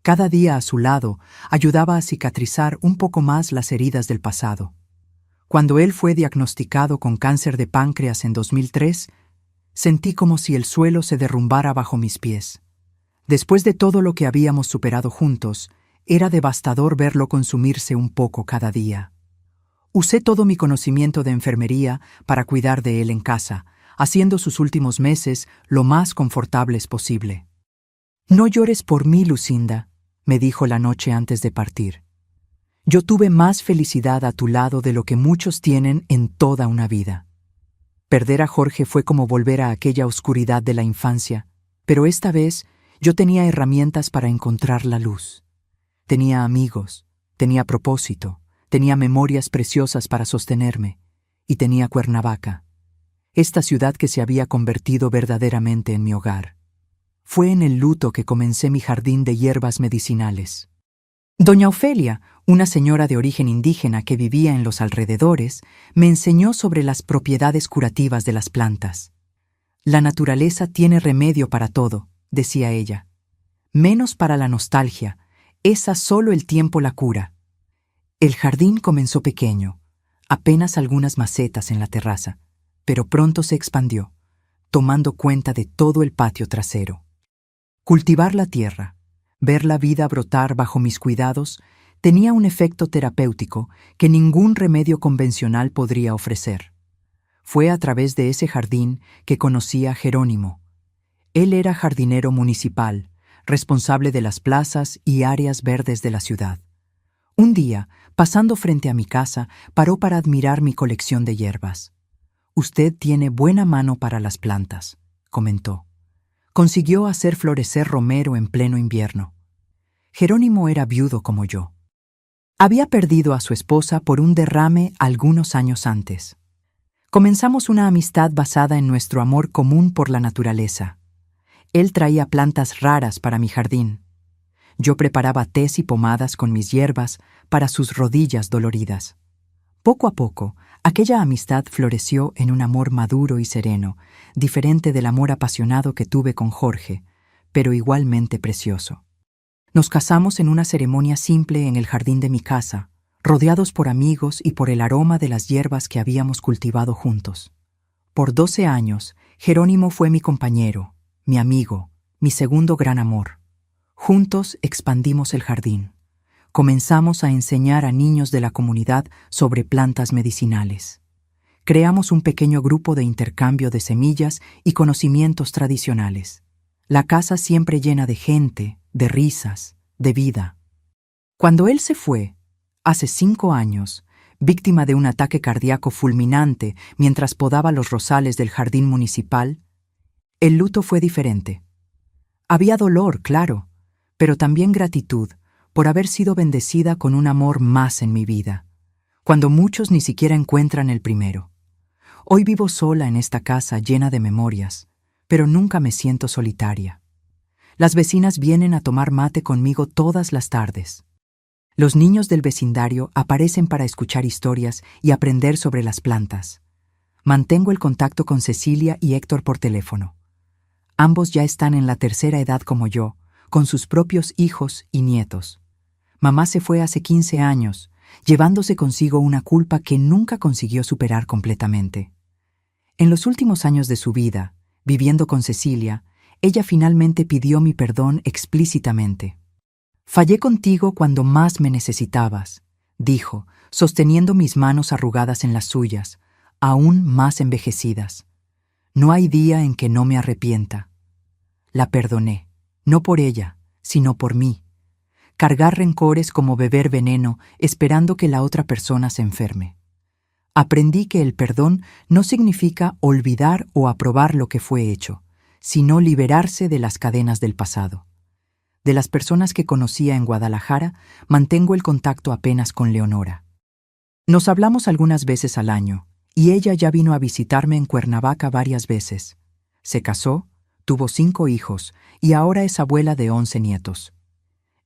Cada día a su lado ayudaba a cicatrizar un poco más las heridas del pasado. Cuando él fue diagnosticado con cáncer de páncreas en 2003, sentí como si el suelo se derrumbara bajo mis pies. Después de todo lo que habíamos superado juntos, era devastador verlo consumirse un poco cada día. Usé todo mi conocimiento de enfermería para cuidar de él en casa, haciendo sus últimos meses lo más confortables posible. «No llores por mí, Lucinda», me dijo la noche antes de partir. «Yo tuve más felicidad a tu lado de lo que muchos tienen en toda una vida». Perder a Jorge fue como volver a aquella oscuridad de la infancia, pero esta vez yo tenía herramientas para encontrar la luz. Tenía amigos, tenía propósito, tenía memorias preciosas para sostenerme, y tenía Cuernavaca, esta ciudad que se había convertido verdaderamente en mi hogar. Fue en el luto que comencé mi jardín de hierbas medicinales. Doña Ofelia, una señora de origen indígena que vivía en los alrededores, me enseñó sobre las propiedades curativas de las plantas. «La naturaleza tiene remedio para todo», decía ella. «Menos para la nostalgia, esa solo el tiempo la cura». El jardín comenzó pequeño, apenas algunas macetas en la terraza, pero pronto se expandió, tomando cuenta de todo el patio trasero. Cultivar la tierra, ver la vida brotar bajo mis cuidados, tenía un efecto terapéutico que ningún remedio convencional podría ofrecer. Fue a través de ese jardín que conocí a Jerónimo. Él era jardinero municipal, responsable de las plazas y áreas verdes de la ciudad. Un día, pasando frente a mi casa, paró para admirar mi colección de hierbas. «Usted tiene buena mano para las plantas», comentó. Consiguió hacer florecer romero en pleno invierno. Jerónimo era viudo como yo. Había perdido a su esposa por un derrame algunos años antes. Comenzamos una amistad basada en nuestro amor común por la naturaleza. Él traía plantas raras para mi jardín. Yo preparaba tés y pomadas con mis hierbas para sus rodillas doloridas. Poco a poco, aquella amistad floreció en un amor maduro y sereno, diferente del amor apasionado que tuve con Jorge, pero igualmente precioso. Nos casamos en una ceremonia simple en el jardín de mi casa, rodeados por amigos y por el aroma de las hierbas que habíamos cultivado juntos. Por 12 años, Jerónimo fue mi compañero, mi amigo, mi segundo gran amor. Juntos expandimos el jardín. Comenzamos a enseñar a niños de la comunidad sobre plantas medicinales. Creamos un pequeño grupo de intercambio de semillas y conocimientos tradicionales. La casa siempre llena de gente, de risas, de vida. Cuando él se fue, hace 5 años, víctima de un ataque cardíaco fulminante mientras podaba los rosales del jardín municipal, el luto fue diferente. Había dolor, claro, pero también gratitud por haber sido bendecida con un amor más en mi vida, cuando muchos ni siquiera encuentran el primero. Hoy vivo sola en esta casa llena de memorias, pero nunca me siento solitaria. Las vecinas vienen a tomar mate conmigo todas las tardes. Los niños del vecindario aparecen para escuchar historias y aprender sobre las plantas. Mantengo el contacto con Cecilia y Héctor por teléfono. Ambos ya están en la tercera edad como yo, con sus propios hijos y nietos. Mamá se fue hace 15 años, llevándose consigo una culpa que nunca consiguió superar completamente. En los últimos años de su vida, viviendo con Cecilia, ella finalmente pidió mi perdón explícitamente. «Fallé contigo cuando más me necesitabas», dijo, sosteniendo mis manos arrugadas en las suyas, aún más envejecidas. «No hay día en que no me arrepienta». La perdoné, no por ella, sino por mí. Cargar rencores como beber veneno, esperando que la otra persona se enferme. Aprendí que el perdón no significa olvidar o aprobar lo que fue hecho, sino liberarse de las cadenas del pasado. De las personas que conocía en Guadalajara, mantengo el contacto apenas con Leonora. Nos hablamos algunas veces al año, y ella ya vino a visitarme en Cuernavaca varias veces. Se casó, tuvo 5 hijos, y ahora es abuela de 11 nietos.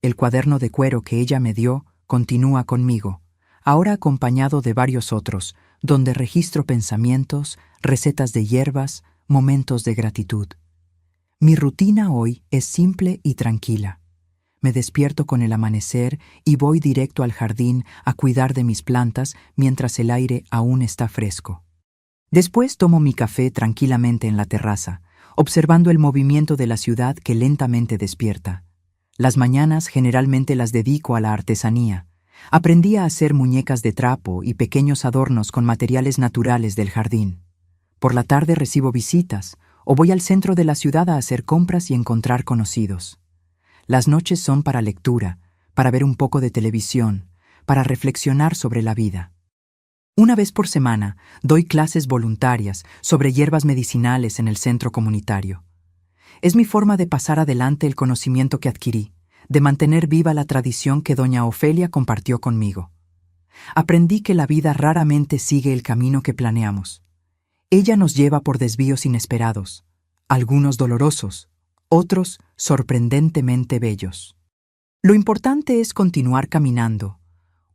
El cuaderno de cuero que ella me dio continúa conmigo, ahora acompañado de varios otros, donde registro pensamientos, recetas de hierbas, momentos de gratitud. Mi rutina hoy es simple y tranquila. Me despierto con el amanecer y voy directo al jardín a cuidar de mis plantas mientras el aire aún está fresco. Después tomo mi café tranquilamente en la terraza, observando el movimiento de la ciudad que lentamente despierta. Las mañanas generalmente las dedico a la artesanía. Aprendí a hacer muñecas de trapo y pequeños adornos con materiales naturales del jardín. Por la tarde recibo visitas, o voy al centro de la ciudad a hacer compras y encontrar conocidos. Las noches son para lectura, para ver un poco de televisión, para reflexionar sobre la vida. Una vez por semana doy clases voluntarias sobre hierbas medicinales en el centro comunitario. Es mi forma de pasar adelante el conocimiento que adquirí, de mantener viva la tradición que doña Ofelia compartió conmigo. Aprendí que la vida raramente sigue el camino que planeamos. Ella nos lleva por desvíos inesperados, algunos dolorosos, otros sorprendentemente bellos. Lo importante es continuar caminando,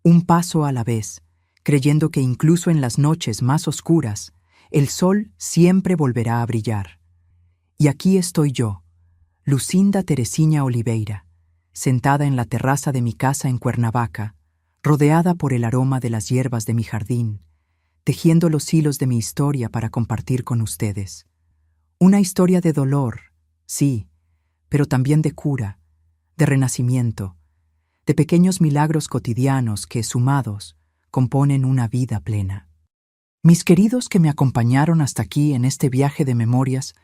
un paso a la vez, creyendo que incluso en las noches más oscuras, el sol siempre volverá a brillar. Y aquí estoy yo, Lucinda Teresina Oliveira, sentada en la terraza de mi casa en Cuernavaca, rodeada por el aroma de las hierbas de mi jardín, tejiendo los hilos de mi historia para compartir con ustedes. Una historia de dolor, sí, pero también de cura, de renacimiento, de pequeños milagros cotidianos que, sumados, componen una vida plena. Mis queridos que me acompañaron hasta aquí en este viaje de memorias,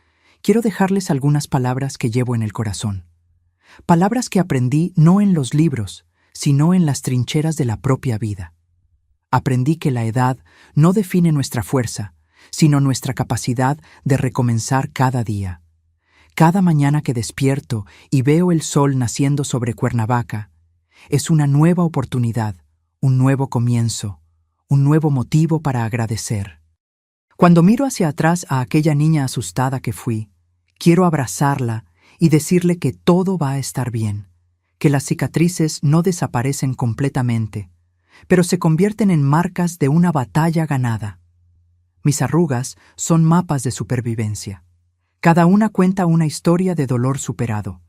quiero dejarles algunas palabras que llevo en el corazón. Palabras que aprendí no en los libros, sino en las trincheras de la propia vida. Aprendí que la edad no define nuestra fuerza, sino nuestra capacidad de recomenzar cada día. Cada mañana que despierto y veo el sol naciendo sobre Cuernavaca, es una nueva oportunidad, un nuevo comienzo, un nuevo motivo para agradecer. Cuando miro hacia atrás a aquella niña asustada que fui, quiero abrazarla y decirle que todo va a estar bien, que las cicatrices no desaparecen completamente, pero se convierten en marcas de una batalla ganada. Mis arrugas son mapas de supervivencia. Cada una cuenta una historia de dolor superado.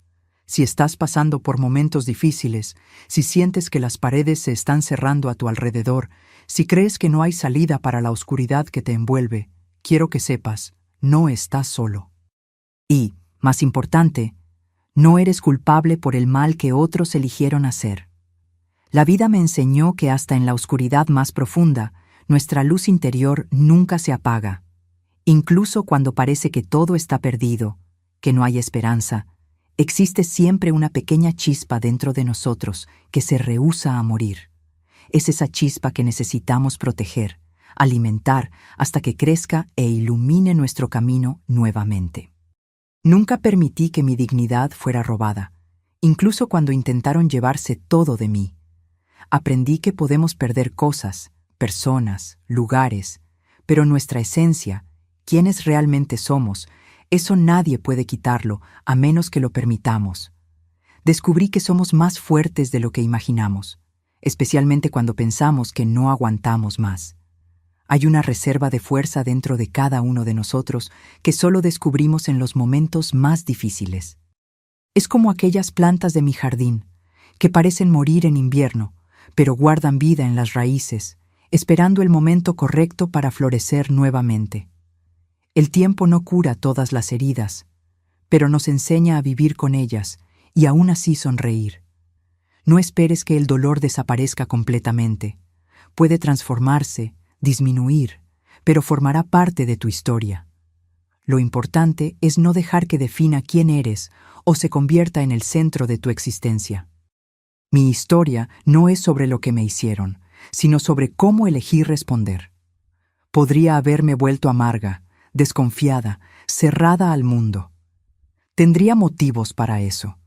Si estás pasando por momentos difíciles, si sientes que las paredes se están cerrando a tu alrededor, si crees que no hay salida para la oscuridad que te envuelve, quiero que sepas, no estás solo. Y, más importante, no eres culpable por el mal que otros eligieron hacer. La vida me enseñó que hasta en la oscuridad más profunda, nuestra luz interior nunca se apaga. Incluso cuando parece que todo está perdido, que no hay esperanza, existe siempre una pequeña chispa dentro de nosotros que se rehúsa a morir. Es esa chispa que necesitamos proteger, alimentar hasta que crezca e ilumine nuestro camino nuevamente. Nunca permití que mi dignidad fuera robada, incluso cuando intentaron llevarse todo de mí. Aprendí que podemos perder cosas, personas, lugares, pero nuestra esencia, quienes realmente somos, eso nadie puede quitarlo a menos que lo permitamos. Descubrí que somos más fuertes de lo que imaginamos, especialmente cuando pensamos que no aguantamos más. Hay una reserva de fuerza dentro de cada uno de nosotros que solo descubrimos en los momentos más difíciles. Es como aquellas plantas de mi jardín, que parecen morir en invierno, pero guardan vida en las raíces, esperando el momento correcto para florecer nuevamente. El tiempo no cura todas las heridas, pero nos enseña a vivir con ellas y aún así sonreír. No esperes que el dolor desaparezca completamente. Puede transformarse, disminuir, pero formará parte de tu historia. Lo importante es no dejar que defina quién eres o se convierta en el centro de tu existencia. Mi historia no es sobre lo que me hicieron, sino sobre cómo elegí responder. Podría haberme vuelto amarga, desconfiada, cerrada al mundo. Tendría motivos para eso,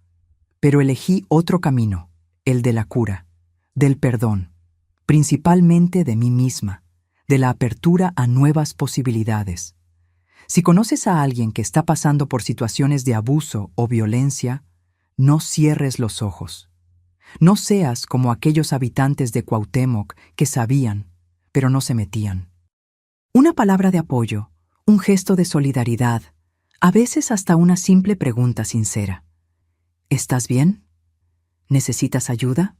pero elegí otro camino, el de la cura, del perdón, principalmente de mí misma, de la apertura a nuevas posibilidades. Si conoces a alguien que está pasando por situaciones de abuso o violencia, no cierres los ojos. No seas como aquellos habitantes de Cuauhtémoc que sabían, pero no se metían. Una palabra de apoyo, un gesto de solidaridad, a veces hasta una simple pregunta sincera. ¿Estás bien? ¿Necesitas ayuda?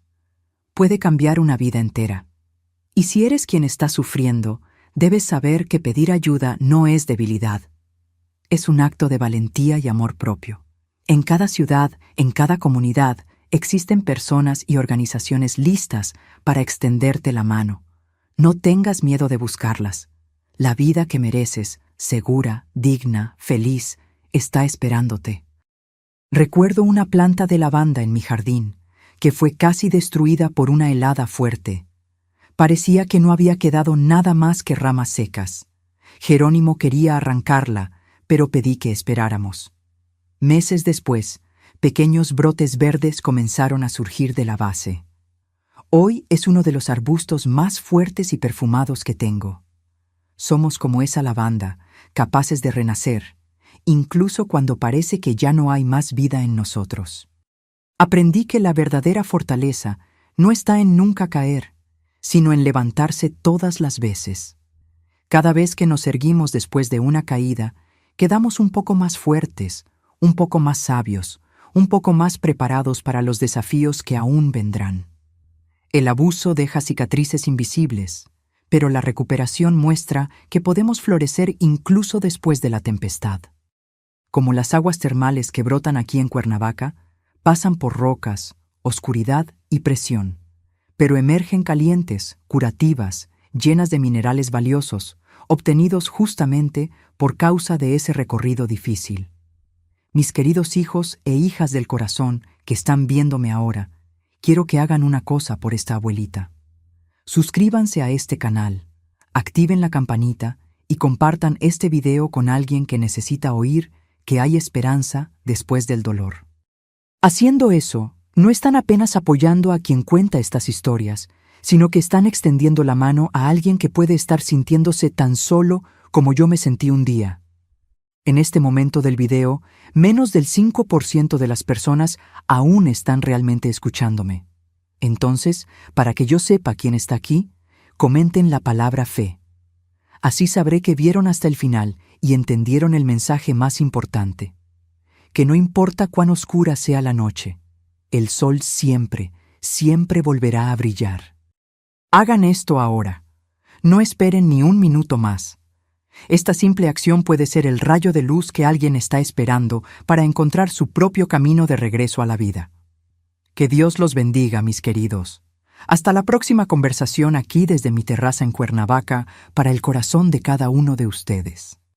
Puede cambiar una vida entera. Y si eres quien está sufriendo, debes saber que pedir ayuda no es debilidad. Es un acto de valentía y amor propio. En cada ciudad, en cada comunidad, existen personas y organizaciones listas para extenderte la mano. No tengas miedo de buscarlas. La vida que mereces, segura, digna, feliz, está esperándote. Recuerdo una planta de lavanda en mi jardín, que fue casi destruida por una helada fuerte. Parecía que no había quedado nada más que ramas secas. Jerónimo quería arrancarla, pero pedí que esperáramos. Meses después, pequeños brotes verdes comenzaron a surgir de la base. Hoy es uno de los arbustos más fuertes y perfumados que tengo. Somos como esa lavanda, capaces de renacer, incluso cuando parece que ya no hay más vida en nosotros. Aprendí que la verdadera fortaleza no está en nunca caer, sino en levantarse todas las veces. Cada vez que nos erguimos después de una caída, quedamos un poco más fuertes, un poco más sabios, un poco más preparados para los desafíos que aún vendrán. El abuso deja cicatrices invisibles, pero la recuperación muestra que podemos florecer incluso después de la tempestad. Como las aguas termales que brotan aquí en Cuernavaca, pasan por rocas, oscuridad y presión, pero emergen calientes, curativas, llenas de minerales valiosos, obtenidos justamente por causa de ese recorrido difícil. Mis queridos hijos e hijas del corazón que están viéndome ahora, quiero que hagan una cosa por esta abuelita. Suscríbanse a este canal, activen la campanita y compartan este video con alguien que necesita oír que hay esperanza después del dolor. Haciendo eso, no están apenas apoyando a quien cuenta estas historias, sino que están extendiendo la mano a alguien que puede estar sintiéndose tan solo como yo me sentí un día. En este momento del video, menos del 5% de las personas aún están realmente escuchándome. Entonces, para que yo sepa quién está aquí, comenten la palabra fe. Así sabré que vieron hasta el final y entendieron el mensaje más importante. Que no importa cuán oscura sea la noche, el sol siempre, siempre volverá a brillar. Hagan esto ahora. No esperen ni un minuto más. Esta simple acción puede ser el rayo de luz que alguien está esperando para encontrar su propio camino de regreso a la vida. Que Dios los bendiga, mis queridos. Hasta la próxima conversación aquí desde mi terraza en Cuernavaca para el corazón de cada uno de ustedes.